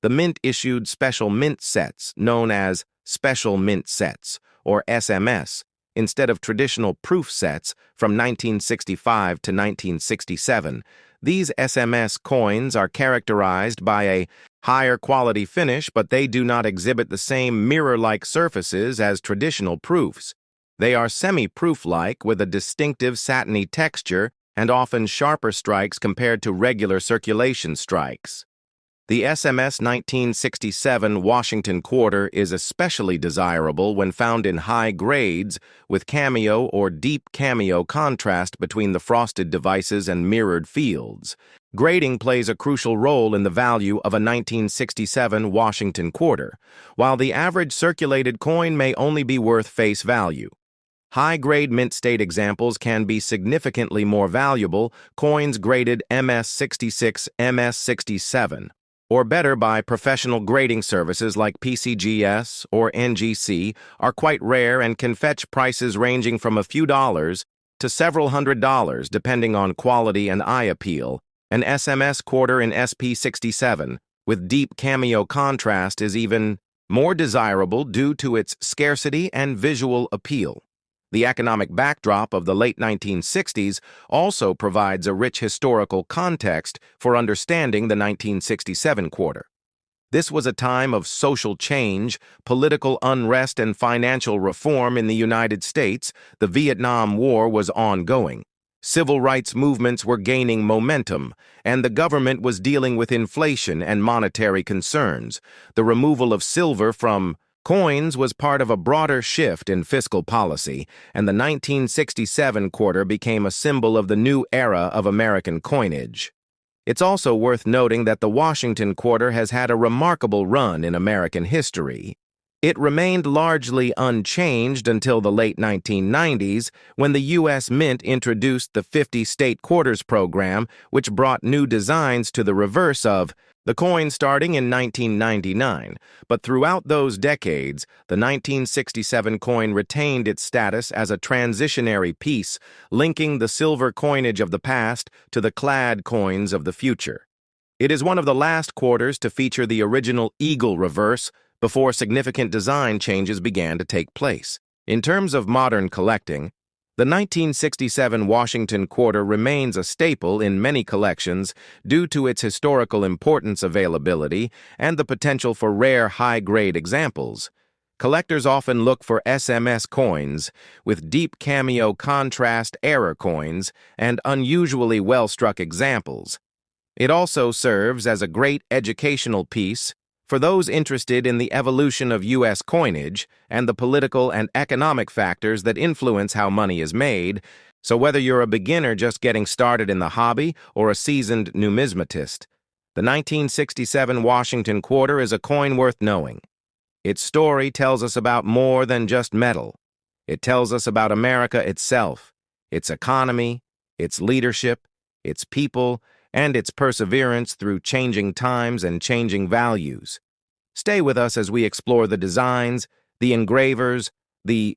The Mint issued special mint sets known as Special Mint Sets, or SMS, instead of traditional proof sets from 1965 to 1967. These SMS coins are characterized by a higher quality finish, but they do not exhibit the same mirror-like surfaces as traditional proofs. They are semi-proof-like with a distinctive satiny texture and often sharper strikes compared to regular circulation strikes. The SMS 1967 Washington quarter is especially desirable when found in high grades with cameo or deep cameo contrast between the frosted devices and mirrored fields. Grading plays a crucial role in the value of a 1967 Washington quarter, while the average circulated coin may only be worth face value. High-grade mint state examples can be significantly more valuable. Coins graded MS66, MS67, or better by professional grading services like PCGS or NGC are quite rare and can fetch prices ranging from a few dollars to several $100s depending on quality and eye appeal. An SMS quarter in SP67 with deep cameo contrast is even more desirable due to its scarcity and visual appeal. The economic backdrop of the late 1960s also provides a rich historical context for understanding the 1967 quarter. This was a time of social change, political unrest, and financial reform in the United States. The Vietnam War was ongoing. Civil rights movements were gaining momentum, and the government was dealing with inflation and monetary concerns. The removal of silver from coins was part of a broader shift in fiscal policy, and the 1967 quarter became a symbol of the new era of American coinage. It's also worth noting that the Washington quarter has had a remarkable run in American history. It remained largely unchanged until the late 1990s, when the U.S. Mint introduced the 50-state quarters program, which brought new designs to the reverse of the coin starting in 1999, but throughout those decades, the 1967 coin retained its status as a transitionary piece, linking the silver coinage of the past to the clad coins of the future. It is one of the last quarters to feature the original eagle reverse before significant design changes began to take place. In terms of modern collecting, the 1967 Washington quarter remains a staple in many collections due to its historical importance, availability, and the potential for rare high-grade examples. Collectors often look for SMS coins with deep cameo contrast error coins and unusually well-struck examples. It also serves as a great educational piece for those interested in the evolution of U.S. coinage and the political and economic factors that influence how money is made, so whether you're a beginner just getting started in the hobby or a seasoned numismatist, the 1967 Washington quarter is a coin worth knowing. Its story tells us about more than just metal. It tells us about America itself, its economy, its leadership, its people, and its perseverance through changing times and changing values. Stay with us as we explore the designs, the engravers, the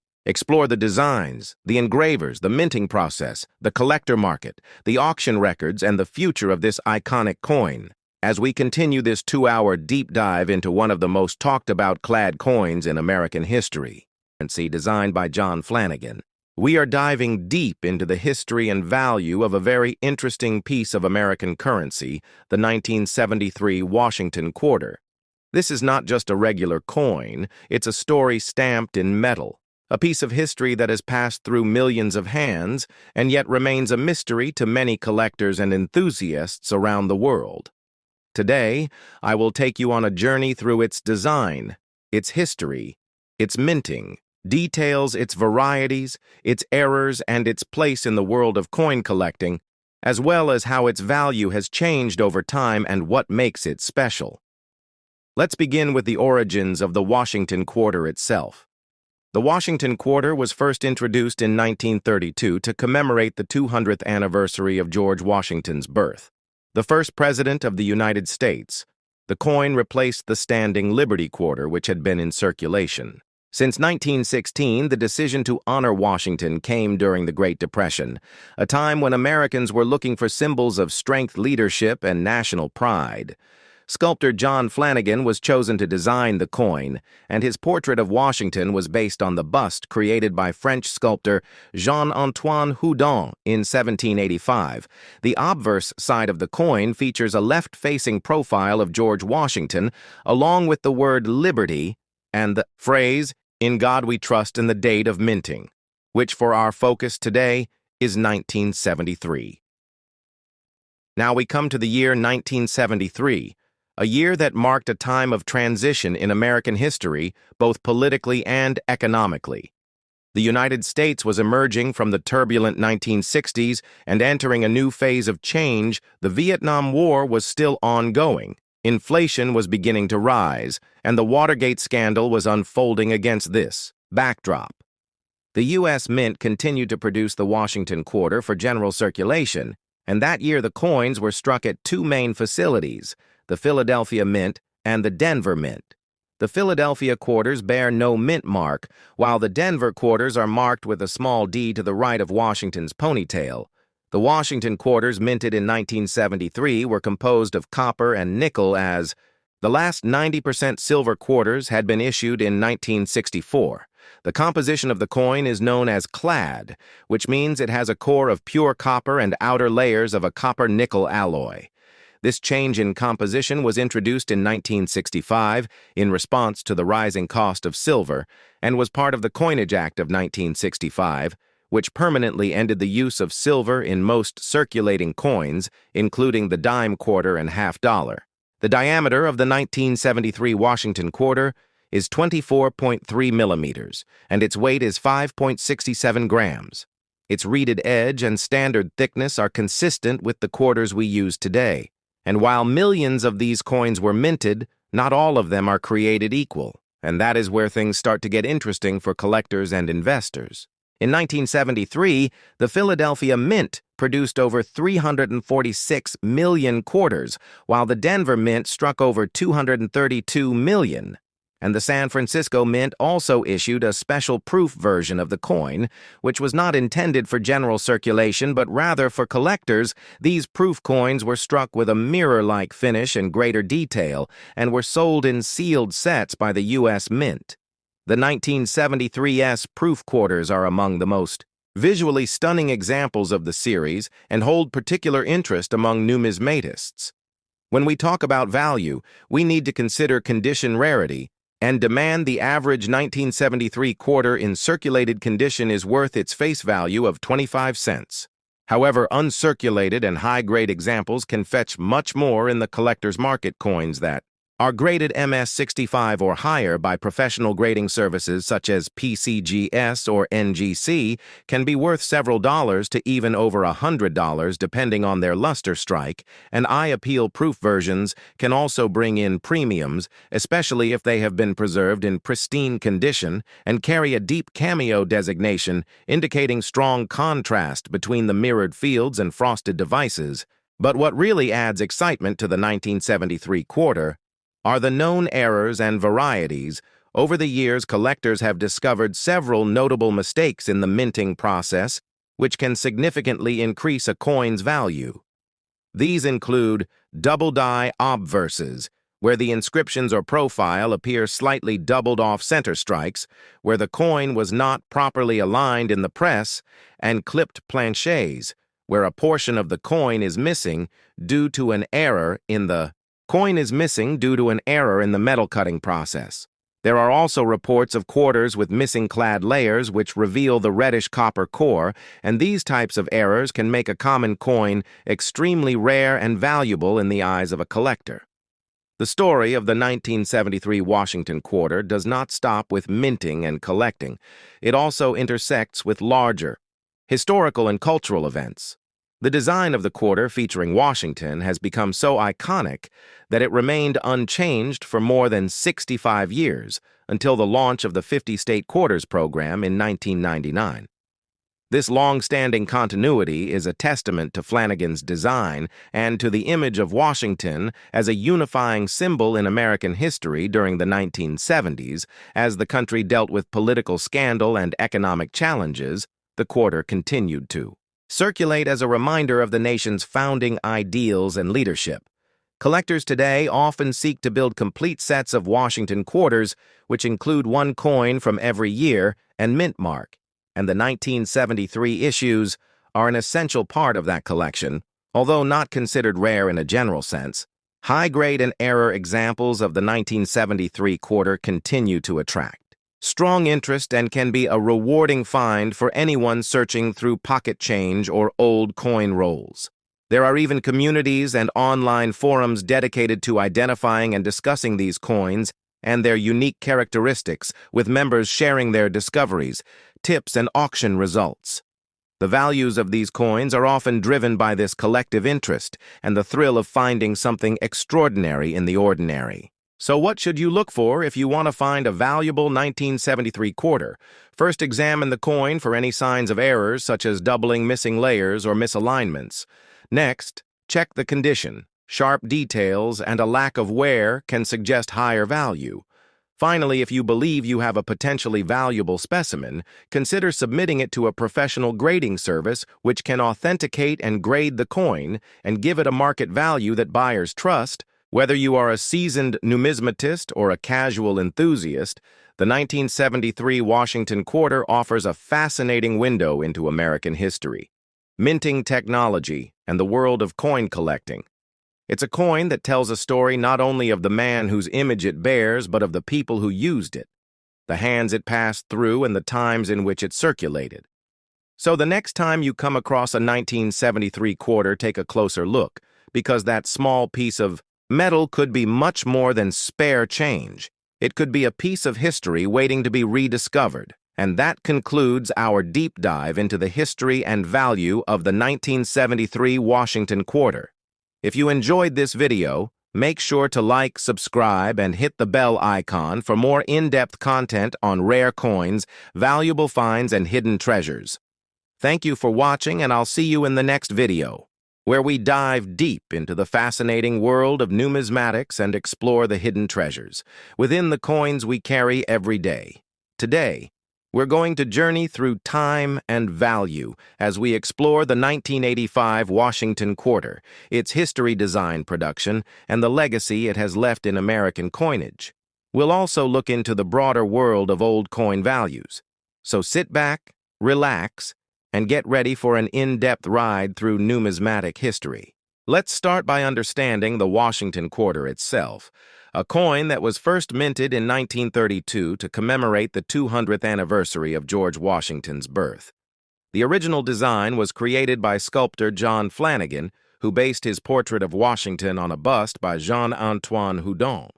minting process, the collector market, the auction records, and the future of this iconic coin. As we continue this 2-hour deep dive into one of the most talked about clad coins in American history, designed by John Flanagan, we are diving deep into the history and value of a very interesting piece of American currency, the 1973 Washington quarter. This is not just a regular coin, it's a story stamped in metal, a piece of history that has passed through millions of hands and yet remains a mystery to many collectors and enthusiasts around the world. Today, I will take you on a journey through its design, its history, its minting, details its varieties, its errors, and its place in the world of coin collecting, as well as how its value has changed over time and what makes it special. Let's begin with the origins of the Washington quarter itself. The Washington quarter was first introduced in 1932 to commemorate the 200th anniversary of George Washington's birth, the first president of the United States. The coin replaced the standing Liberty quarter, which had been in circulation. Since 1916, the decision to honor Washington came during the Great Depression, a time when Americans were looking for symbols of strength, leadership, and national pride. Sculptor John Flanagan was chosen to design the coin, and his portrait of Washington was based on the bust created by French sculptor Jean-Antoine Houdon in 1785. The obverse side of the coin features a left-facing profile of George Washington, along with the word liberty and the phrase, "In God we trust," and the date of minting, which for our focus today is 1973. Now we come to the year 1973, a year that marked a time of transition in American history, both politically and economically. The United States was emerging from the turbulent 1960s and entering a new phase of change. The Vietnam War was still ongoing. Inflation was beginning to rise, and the Watergate scandal was unfolding against this backdrop. The U.S. Mint continued to produce the Washington quarter for general circulation, and that year the coins were struck at two main facilities, the Philadelphia Mint and the Denver Mint. The Philadelphia quarters bear no mint mark, while the Denver quarters are marked with a small D to the right of Washington's ponytail. The Washington quarters minted in 1973 were composed of copper and nickel as the last 90% silver quarters had been issued in 1964. The composition of the coin is known as clad, which means it has a core of pure copper and outer layers of a copper-nickel alloy. This change in composition was introduced in 1965 in response to the rising cost of silver and was part of the Coinage Act of 1965, which permanently ended the use of silver in most circulating coins, including the dime quarter and half dollar. The diameter of the 1973 Washington quarter is 24.3 millimeters, and its weight is 5.67 grams. Its reeded edge and standard thickness are consistent with the quarters we use today. And while millions of these coins were minted, not all of them are created equal, and that is where things start to get interesting for collectors and investors. In 1973, the Philadelphia Mint produced over 346 million quarters, while the Denver Mint struck over 232 million. And the San Francisco Mint also issued a special proof version of the coin, which was not intended for general circulation but rather for collectors. These proof coins were struck with a mirror-like finish and greater detail and were sold in sealed sets by the U.S. Mint. The 1973's proof quarters are among the most visually stunning examples of the series and hold particular interest among numismatists. When we talk about value, we need to consider condition rarity and demand the average 1973 quarter in circulated condition is worth its face value of 25 cents. However, uncirculated and high-grade examples can fetch much more in the collector's market. Coins that are graded MS-65 or higher by professional grading services such as PCGS or NGC can be worth several dollars to even over $100 depending on their luster strike, and eye-appeal proof versions can also bring in premiums, especially if they have been preserved in pristine condition and carry a deep cameo designation indicating strong contrast between the mirrored fields and frosted devices. But what really adds excitement to the 1973 quarter are the known errors and varieties. Over the years, collectors have discovered several notable mistakes in the minting process, which can significantly increase a coin's value. These include double-die obverses, where the inscriptions or profile appear slightly doubled off center strikes, where the coin was not properly aligned in the press, and clipped planchets, where a portion of the coin is missing due to an error in the metal cutting process. There are also reports of quarters with missing clad layers which reveal the reddish copper core, and these types of errors can make a common coin extremely rare and valuable in the eyes of a collector. The story of the 1973 Washington quarter does not stop with minting and collecting. It also intersects with larger historical and cultural events. The design of the quarter featuring Washington has become so iconic that it remained unchanged for more than 65 years until the launch of the 50-state quarters program in 1999. This long-standing continuity is a testament to Flanagan's design and to the image of Washington as a unifying symbol in American history during the 1970s. As the country dealt with political scandal and economic challenges, the quarter continued to circulate as a reminder of the nation's founding ideals and leadership. Collectors today often seek to build complete sets of Washington quarters, which include one coin from every year and mint mark, and the 1973 issues are an essential part of that collection, although not considered rare in a general sense. High-grade and error examples of the 1973 quarter continue to attract strong interest and can be a rewarding find for anyone searching through pocket change or old coin rolls. There are even communities and online forums dedicated to identifying and discussing these coins and their unique characteristics, with members sharing their discoveries, tips, and auction results. The values of these coins are often driven by this collective interest and the thrill of finding something extraordinary in the ordinary. So what should you look for if you want to find a valuable 1973 quarter? First, examine the coin for any signs of errors such as doubling, missing layers, or misalignments. Next, check the condition. Sharp details and a lack of wear can suggest higher value. Finally, if you believe you have a potentially valuable specimen, consider submitting it to a professional grading service which can authenticate and grade the coin and give it a market value that buyers trust. Whether you are a seasoned numismatist or a casual enthusiast, the 1973 Washington quarter offers a fascinating window into American history, minting technology, and the world of coin collecting. It's a coin that tells a story not only of the man whose image it bears, but of the people who used it, the hands it passed through, and the times in which it circulated. So the next time you come across a 1973 quarter, take a closer look, because that small piece of metal could be much more than spare change. It could be a piece of history waiting to be rediscovered. And that concludes our deep dive into the history and value of the 1973 Washington quarter. If you enjoyed this video, make sure to like, subscribe, and hit the bell icon for more in-depth content on rare coins, valuable finds, and hidden treasures. Thank you for watching, and I'll see you in the next video, where we dive deep into the fascinating world of numismatics and explore the hidden treasures within the coins we carry every day. Today, we're going to journey through time and value as we explore the 1985 Washington quarter, its history, design, production, and the legacy it has left in American coinage. We'll also look into the broader world of old coin values. So sit back, relax, and get ready for an in-depth ride through numismatic history. Let's start by understanding the Washington quarter itself, a coin that was first minted in 1932 to commemorate the 200th anniversary of George Washington's birth. The original design was created by sculptor John Flanagan, who based his portrait of Washington on a bust by Jean-Antoine Houdon.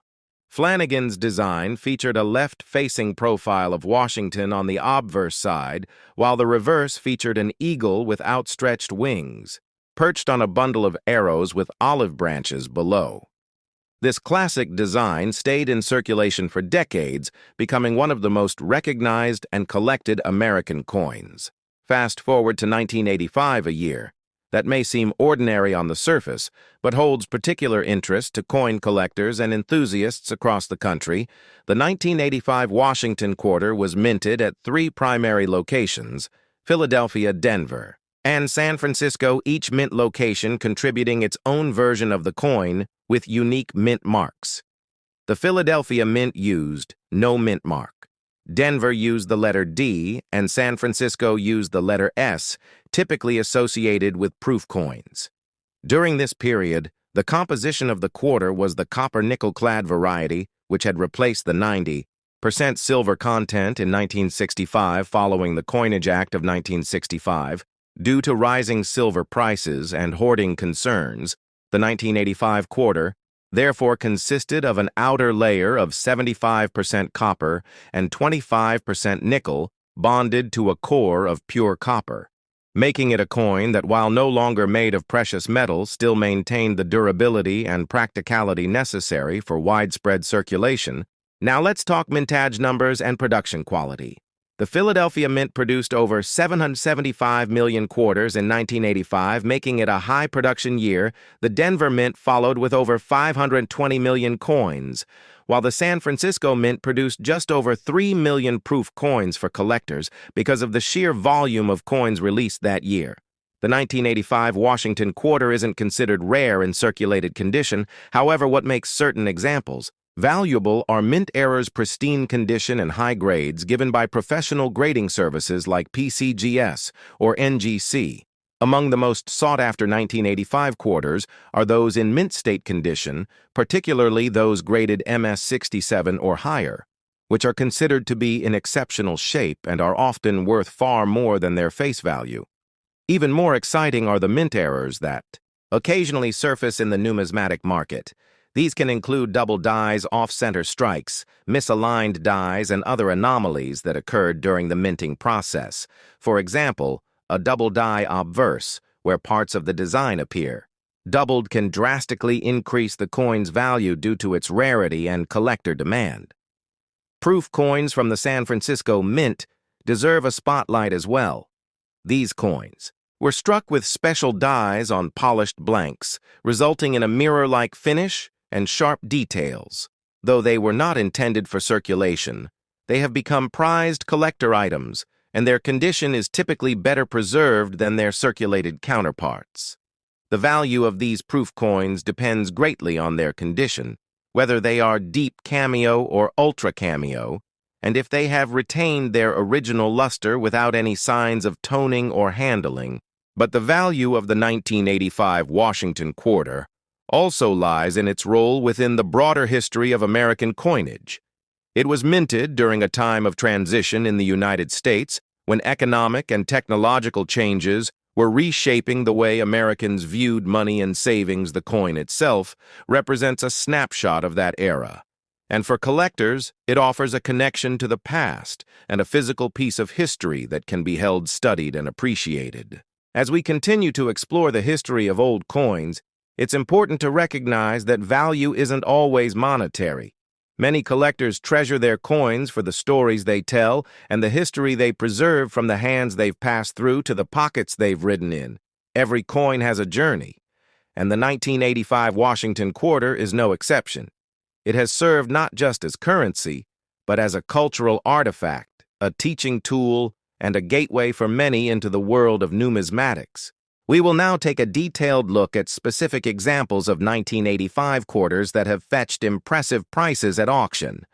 Flanagan's design featured a left-facing profile of Washington on the obverse side, while the reverse featured an eagle with outstretched wings, perched on a bundle of arrows with olive branches below. This classic design stayed in circulation for decades, becoming one of the most recognized and collected American coins. Fast forward to 1985, a year that may seem ordinary on the surface, but holds particular interest to coin collectors and enthusiasts across the country. The 1985 Washington quarter was minted at 3 primary locations: Philadelphia, Denver, and San Francisco, each mint location contributing its own version of the coin with unique mint marks. The Philadelphia mint used no mint mark. Denver used the letter D, and San Francisco used the letter S, typically associated with proof coins. During this period, the composition of the quarter was the copper-nickel clad variety, which had replaced the 90% silver content in 1965 following the Coinage Act of 1965. Due to rising silver prices and hoarding concerns, the 1985 quarter therefore consisted of an outer layer of 75% copper and 25% nickel bonded to a core of pure copper, making it a coin that, while no longer made of precious metal, still maintained the durability and practicality necessary for widespread circulation. Now let's talk mintage numbers and production quality. The Philadelphia Mint produced over 775 million quarters in 1985, making it a high production year. The Denver Mint followed with over 520 million coins, while the San Francisco Mint produced just over 3 million proof coins for collectors because of the sheer volume of coins released that year. The 1985 Washington quarter isn't considered rare in circulated condition. However, what makes certain examples valuable are mint errors, pristine condition, and high grades given by professional grading services like PCGS or NGC. Among the most sought-after 1985 quarters are those in mint state condition, particularly those graded MS67 or higher, which are considered to be in exceptional shape and are often worth far more than their face value. Even more exciting are the mint errors that, occasionally surface in the numismatic market. These can include double dies, off-center strikes, misaligned dies, and other anomalies that occurred during the minting process. For example, a double die obverse, where parts of the design appear. Doubled can drastically increase the coin's value due to its rarity and collector demand. Proof coins from the San Francisco Mint deserve a spotlight as well. These coins were struck with special dies on polished blanks, resulting in a mirror-like finish and sharp details. Though they were not intended for circulation, they have become prized collector items, and their condition is typically better preserved than their circulated counterparts. The value of these proof coins depends greatly on their condition, whether they are deep cameo or ultra cameo, and if they have retained their original luster without any signs of toning or handling. But the value of the 1985 Washington quarter also lies in its role within the broader history of American coinage. It was minted during a time of transition in the United States when economic and technological changes were reshaping the way Americans viewed money and savings. The coin itself represents a snapshot of that era. And for collectors, it offers a connection to the past and a physical piece of history that can be held, studied, and appreciated. As we continue to explore the history of old coins, it's important to recognize that value isn't always monetary. Many collectors treasure their coins for the stories they tell and the history they preserve, from the hands they've passed through to the pockets they've ridden in. Every coin has a journey, and the 1985 Washington quarter is no exception. It has served not just as currency, but as a cultural artifact, a teaching tool, and a gateway for many into the world of numismatics. We will now take a detailed look at specific examples of 1985 quarters that have fetched impressive prices at auction.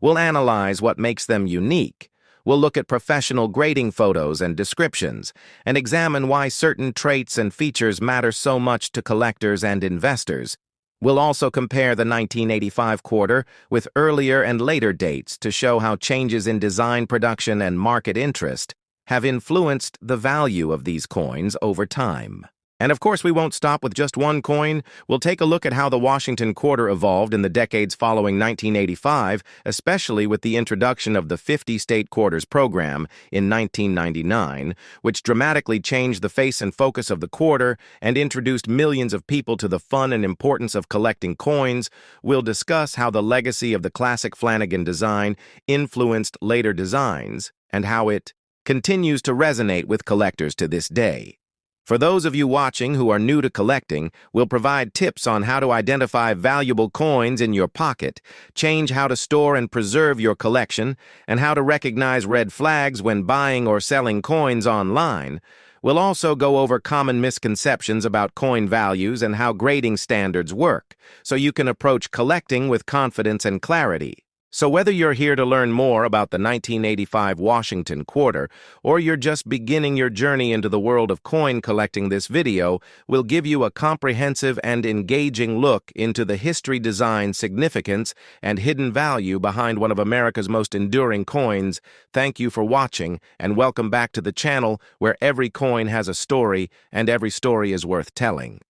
We'll analyze what makes them unique. We'll look at professional grading photos and descriptions, and examine why certain traits and features matter so much to collectors and investors. We'll also compare the 1985 quarter with earlier and later dates to show how changes in design, production, and market interest have influenced the value of these coins over time. And of course, we won't stop with just one coin. We'll take a look at how the Washington quarter evolved in the decades following 1985, especially with the introduction of the 50-state quarters program in 1999, which dramatically changed the face and focus of the quarter and introduced millions of people to the fun and importance of collecting coins. We'll discuss how the legacy of the classic Flanagan design influenced later designs and how it continues to resonate with collectors to this day. For those of you watching who are new to collecting, we'll provide tips on how to identify valuable coins in your pocket, change how to store and preserve your collection, and how to recognize red flags when buying or selling coins online. We'll also go over common misconceptions about coin values and how grading standards work, so you can approach collecting with confidence and clarity. So whether you're here to learn more about the 1985 Washington quarter, or you're just beginning your journey into the world of coin collecting, this video will give you a comprehensive and engaging look into the history, design, significance, and hidden value behind one of America's most enduring coins. Thank you for watching, and welcome back to the channel where every coin has a story, and every story is worth telling.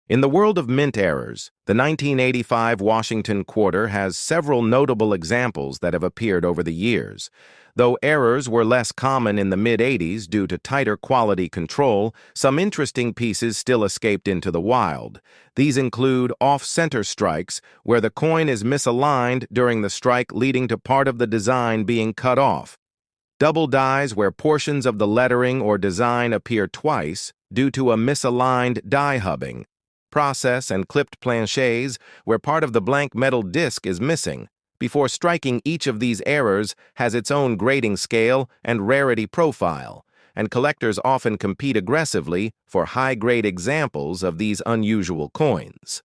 In the world of mint errors, the 1985 Washington quarter has several notable examples that have appeared over the years. Though errors were less common in the mid-'80s due to tighter quality control, some interesting pieces still escaped into the wild. These include off-center strikes, where the coin is misaligned during the strike, leading to part of the design being cut off. Double dies, where portions of the lettering or design appear twice due to a misaligned die hubbing process, and clipped planchets, where part of the blank metal disc is missing. Before striking, each of these errors has its own grading scale and rarity profile, and collectors often compete aggressively for high-grade examples of these unusual coins.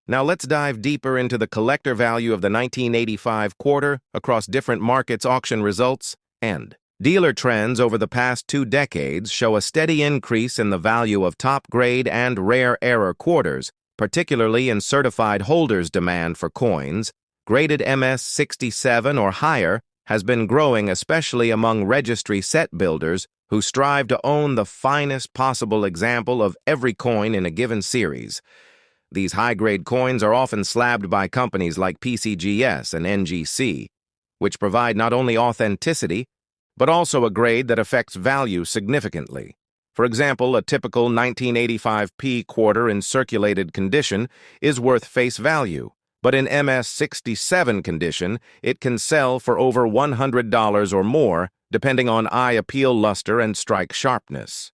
Now let's dive deeper into the collector value of the 1985 quarter across different markets. Auction results and dealer trends over the past 2 decades show a steady increase in the value of top-grade and rare error quarters, particularly in certified holders' demand for coins. Graded MS-67 or higher has been growing, especially among registry set builders who strive to own the finest possible example of every coin in a given series. These high-grade coins are often slabbed by companies like PCGS and NGC, which provide not only authenticity, but also a grade that affects value significantly. For example, a typical 1985p quarter in circulated condition is worth face value, but in MS-67 condition, it can sell for over $100 or more, depending on eye appeal luster and strike sharpness.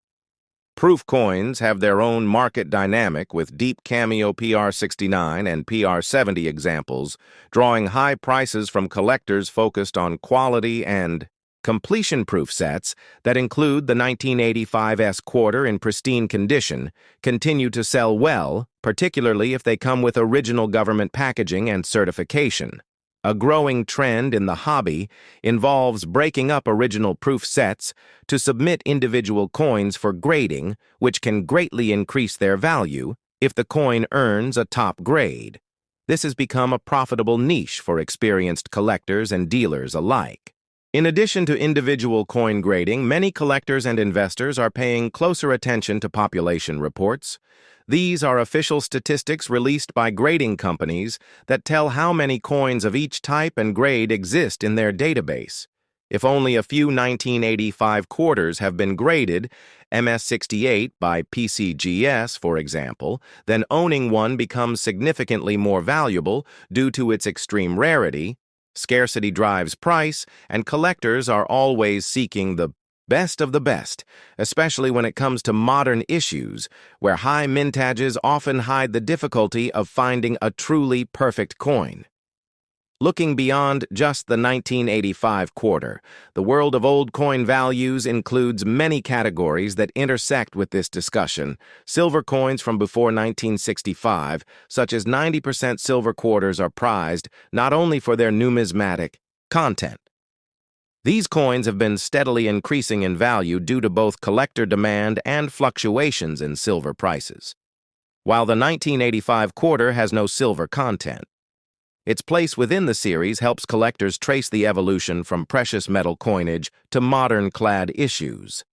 Proof coins have their own market dynamic with deep cameo PR69 and PR70 examples, drawing high prices from collectors focused on quality and completion-proof sets that include the 1985S quarter in pristine condition continue to sell well, particularly if they come with original government packaging and certification. A growing trend in the hobby involves breaking up original proof sets to submit individual coins for grading, which can greatly increase their value if the coin earns a top grade. This has become a profitable niche for experienced collectors and dealers alike. In addition to individual coin grading, many collectors and investors are paying closer attention to population reports. These are official statistics released by grading companies that tell how many coins of each type and grade exist in their database. If only a few 1985 quarters have been graded, MS-68 by PCGS, for example, then owning one becomes significantly more valuable due to its extreme rarity. Scarcity drives price, and collectors are always seeking the best of the best, especially when it comes to modern issues, where high mintages often hide the difficulty of finding a truly perfect coin. Looking beyond just the 1985 quarter, the world of old coin values includes many categories that intersect with this discussion. Silver coins from before 1965, such as 90% silver quarters, are prized not only for their numismatic content. These coins have been steadily increasing in value due to both collector demand and fluctuations in silver prices. While the 1985 quarter has no silver content, its place within the series helps collectors trace the evolution from precious metal coinage to modern clad issues.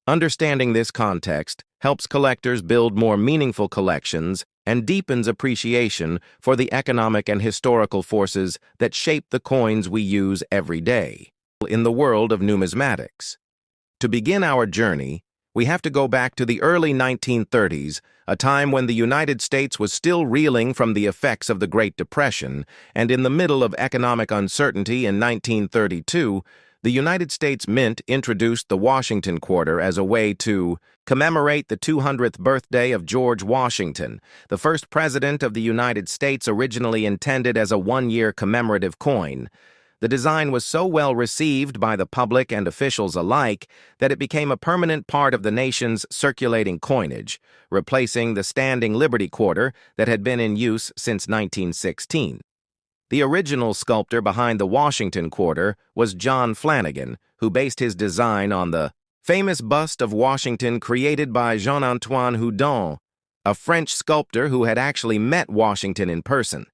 Understanding this context helps collectors build more meaningful collections and deepens appreciation for the economic and historical forces that shape the coins we use every day. In the world of numismatics. To begin our journey, we have to go back to the early 1930s, a time when the United States was still reeling from the effects of the Great Depression, and in the middle of economic uncertainty in 1932, the United States Mint introduced the Washington Quarter as a way to commemorate the 200th birthday of George Washington, the first president of the United States, originally intended as a one-year commemorative coin. The design was so well received by the public and officials alike that it became a permanent part of the nation's circulating coinage, replacing the standing Liberty Quarter that had been in use since 1916. The original sculptor behind the Washington Quarter was John Flanagan, who based his design on the famous bust of Washington created by Jean-Antoine Houdon, a French sculptor who had actually met Washington in person.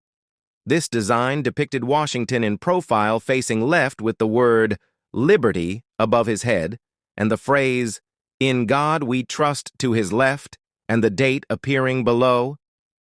This design depicted Washington in profile facing left with the word "Liberty" above his head and the phrase "In God we trust" to his left and the date appearing below.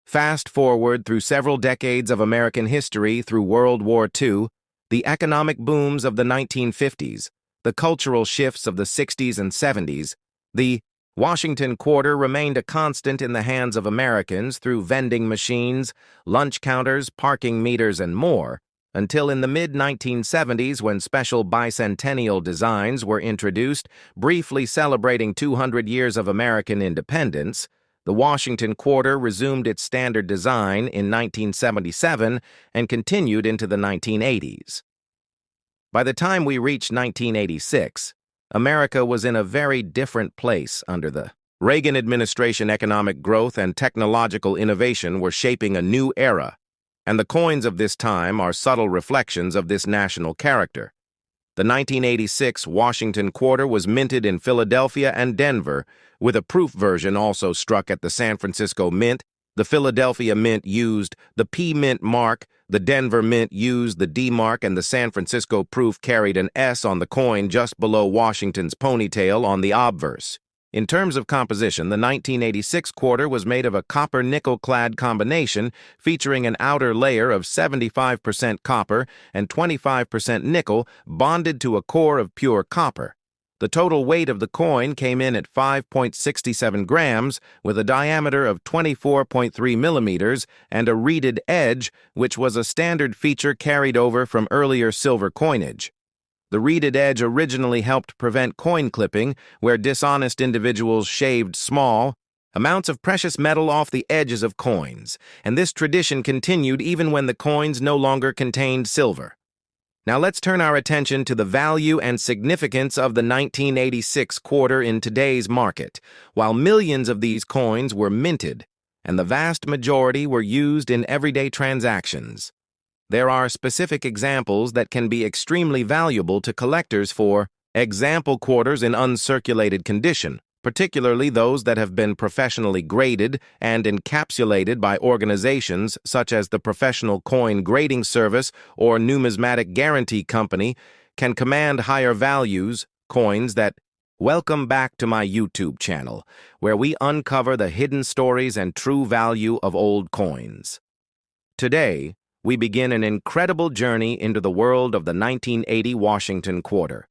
Fast forward through several decades of American history through World War II, the economic booms of the 1950s, the cultural shifts of the 60s and 70s, the Washington Quarter remained a constant in the hands of Americans through vending machines, lunch counters, parking meters, and more, until in the mid-1970s when special bicentennial designs were introduced, briefly celebrating 200 years of American independence. The Washington Quarter resumed its standard design in 1977 and continued into the 1980s. By the time we reached 1986, America was in a very different place under the Reagan administration. Economic growth and technological innovation were shaping a new era, and the coins of this time are subtle reflections of this national character. The 1986 Washington Quarter was minted in Philadelphia and Denver, with a proof version also struck at the San Francisco Mint The Philadelphia Mint used the P Mint mark, the Denver Mint used the D mark, and the San Francisco proof carried an S on the coin just below Washington's ponytail on the obverse. In terms of composition, the 1986 quarter was made of a copper-nickel clad combination featuring an outer layer of 75% copper and 25% nickel bonded to a core of pure copper. The total weight of the coin came in at 5.67 grams with a diameter of 24.3 millimeters and a reeded edge, which was a standard feature carried over from earlier silver coinage. The reeded edge originally helped prevent coin clipping, where dishonest individuals shaved small amounts of precious metal off the edges of coins, and this tradition continued even when the coins no longer contained silver. Now let's turn our attention to the value and significance of the 1986 quarter in today's market. While millions of these coins were minted, and the vast majority were used in everyday transactions, there are specific examples that can be extremely valuable to collectors. For example, quarters in uncirculated condition, particularly those that have been professionally graded and encapsulated by organizations such as the Professional Coin Grading Service or Numismatic Guarantee Company, can command higher values. Coins that Welcome back to my YouTube channel, where we uncover the hidden stories and true value of old coins. Today, we begin an incredible journey into the world of the 1980 Washington quarter.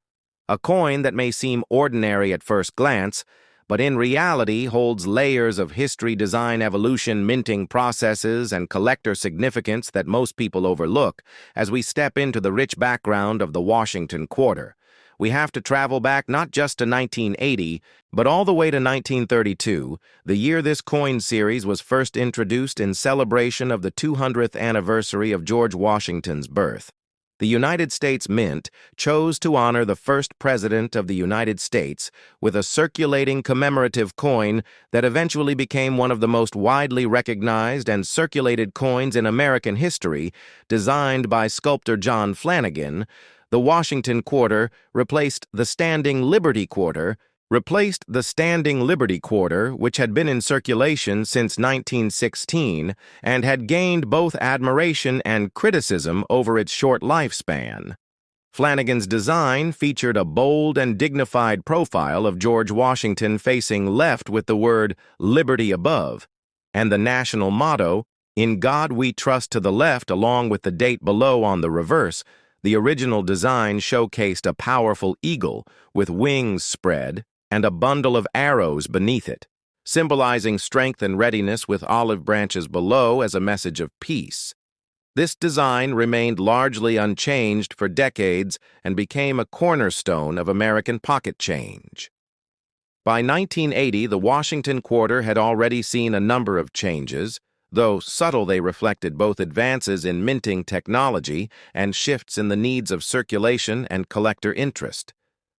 A coin that may seem ordinary at first glance, but in reality holds layers of history, design, evolution, minting processes, and collector significance that most people overlook. As we step into the rich background of the Washington quarter, we have to travel back not just to 1980, but all the way to 1932, the year this coin series was first introduced in celebration of the 200th anniversary of George Washington's birth. The United States Mint chose to honor the first president of the United States with a circulating commemorative coin that eventually became one of the most widely recognized and circulated coins in American history. Designed by sculptor John Flanagan, the Washington quarter replaced the Standing Liberty quarter, which had been in circulation since 1916 and had gained both admiration and criticism over its short lifespan. Flanagan's design featured a bold and dignified profile of George Washington facing left with the word "Liberty" above, and the national motto, "In God We Trust," to the left, along with the date below on the reverse. The original design showcased a powerful eagle with wings spread and a bundle of arrows beneath it, symbolizing strength and readiness, with olive branches below as a message of peace. This design remained largely unchanged for decades and became a cornerstone of American pocket change. By 1980, the Washington quarter had already seen a number of changes. Though subtle, they reflected both advances in minting technology and shifts in the needs of circulation and collector interest.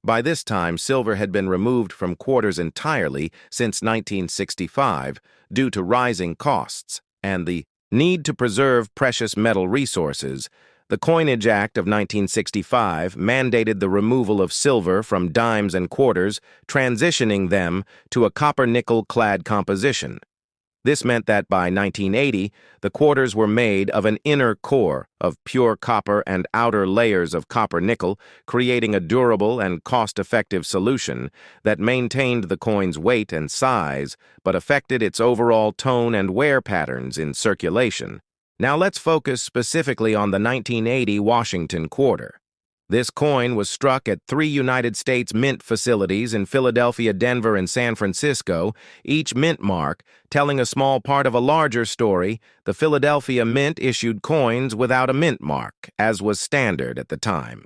By this time, silver had been removed from quarters entirely since 1965 due to rising costs and the need to preserve precious metal resources. The Coinage Act of 1965 mandated the removal of silver from dimes and quarters, transitioning them to a copper-nickel clad composition. This meant that by 1980, the quarters were made of an inner core of pure copper and outer layers of copper-nickel, creating a durable and cost-effective solution that maintained the coin's weight and size, but affected its overall tone and wear patterns in circulation. Now let's focus specifically on the 1980 Washington quarter. This coin was struck at 3 United States Mint facilities in Philadelphia, Denver, and San Francisco, each mint mark telling a small part of a larger story. The Philadelphia Mint issued coins without a mint mark, as was standard at the time.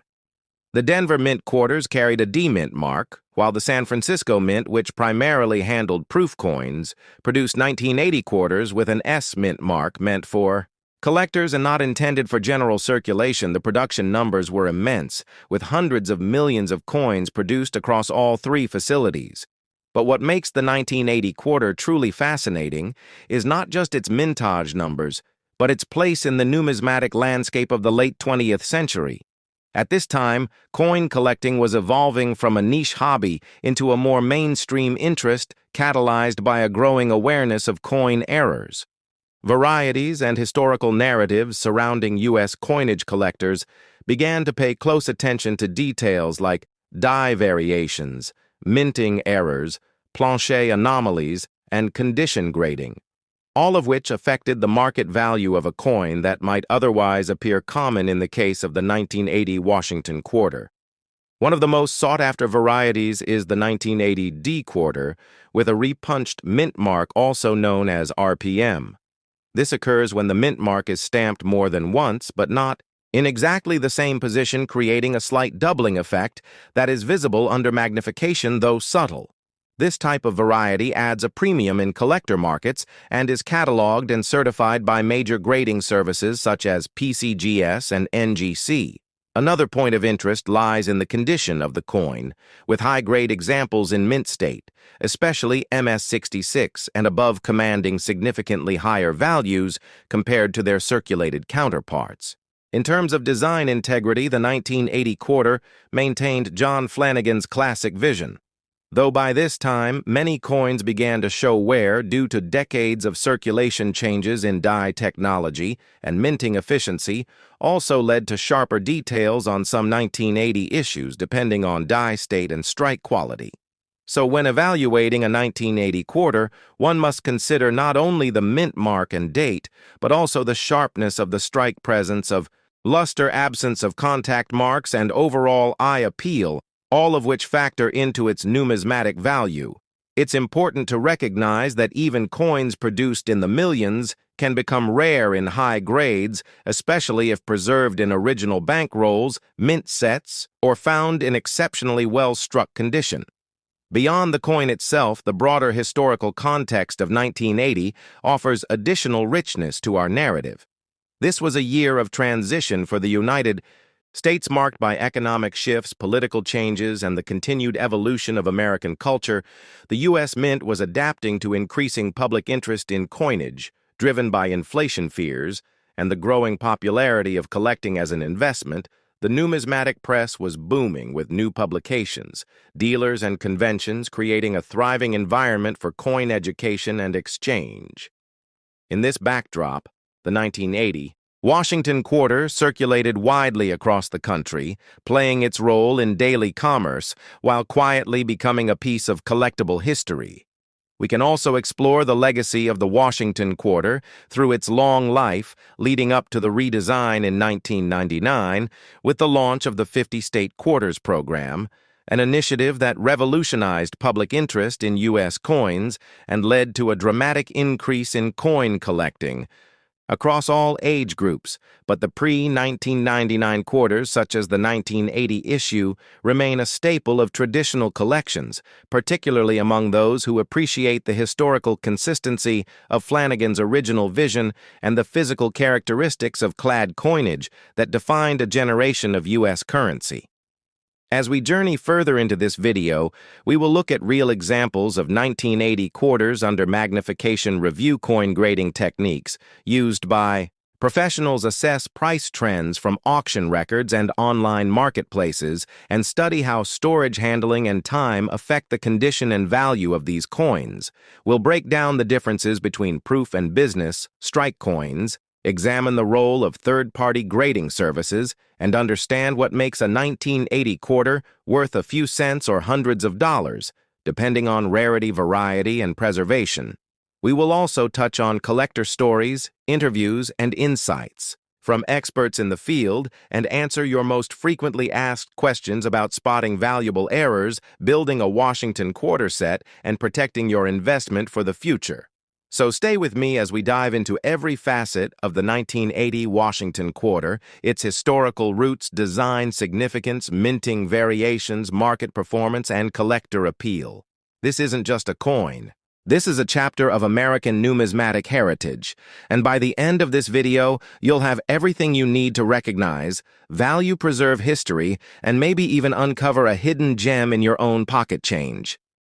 The Denver Mint quarters carried a D mint mark, while the San Francisco Mint, which primarily handled proof coins, produced 1980 quarters with an S mint mark meant for collectors and not intended for general circulation. The production numbers were immense, with hundreds of millions of coins produced across all 3 facilities. But what makes the 1980 quarter truly fascinating is not just its mintage numbers, but its place in the numismatic landscape of the late 20th century. At this time, coin collecting was evolving from a niche hobby into a more mainstream interest, catalyzed by a growing awareness of coin errors. Varieties and historical narratives surrounding U.S. coinage collectors began to pay close attention to details like die variations, minting errors, plancher anomalies, and condition grading, all of which affected the market value of a coin that might otherwise appear common in the case of the 1980 Washington quarter. One of the most sought-after varieties is the 1980 D quarter, with a repunched mint mark also known as RPM. This occurs when the mint mark is stamped more than once, but not in exactly the same position, creating a slight doubling effect that is visible under magnification, though subtle. This type of variety adds a premium in collector markets and is cataloged and certified by major grading services such as PCGS and NGC. Another point of interest lies in the condition of the coin, with high-grade examples in mint state, especially MS-66 and above, commanding significantly higher values compared to their circulated counterparts. In terms of design integrity, the 1980 quarter maintained John Flanagan's classic vision, though by this time many coins began to show wear due to decades of circulation changes in die technology, and minting efficiency also led to sharper details on some 1980 issues depending on die state and strike quality. So when evaluating a 1980 quarter, one must consider not only the mint mark and date, but also the sharpness of the strike, presence of luster, absence of contact marks, and overall eye appeal, all of which factor into its numismatic value. It's important to recognize that even coins produced in the millions can become rare in high grades, especially if preserved in original bankrolls, mint sets, or found in exceptionally well-struck condition. Beyond the coin itself, the broader historical context of 1980 offers additional richness to our narrative. This was a year of transition for the United States, marked by economic shifts, political changes, and the continued evolution of American culture. The U.S. Mint was adapting to increasing public interest in coinage, driven by inflation fears and the growing popularity of collecting as an investment. The numismatic press was booming with new publications, dealers, and conventions, creating a thriving environment for coin education and exchange. In this backdrop, the 1980 Washington quarter circulated widely across the country, playing its role in daily commerce while quietly becoming a piece of collectible history. We can also explore the legacy of the Washington quarter through its long life, leading up to the redesign in 1999 with the launch of the 50-state quarters program, an initiative that revolutionized public interest in U.S. coins and led to a dramatic increase in coin collecting across all age groups. But the pre-1999 quarters, such as the 1980 issue, remain a staple of traditional collections, particularly among those who appreciate the historical consistency of Flanagan's original vision and the physical characteristics of clad coinage that defined a generation of U.S. currency. As we journey further into this video, we will look at real examples of 1980 quarters under magnification review coin grading techniques used by professionals, assess price trends from auction records and online marketplaces, and study how storage, handling, and time affect the condition and value of these coins. We'll break down the differences between proof and business, strike coins, examine the role of third-party grading services, and understand what makes a 1980 quarter worth a few cents or hundreds of dollars, depending on rarity, variety, and preservation. We will also touch on collector stories, interviews, and insights from experts in the field, and answer your most frequently asked questions about spotting valuable errors, building a Washington quarter set, and protecting your investment for the future. So stay with me as we dive into every facet of the 1980 Washington quarter, its historical roots, design significance, minting variations, market performance, and collector appeal. This isn't just a coin. This is a chapter of American numismatic heritage, and by the end of this video, you'll have everything you need to recognize, value, preserve history, and maybe even uncover a hidden gem in your own pocket change.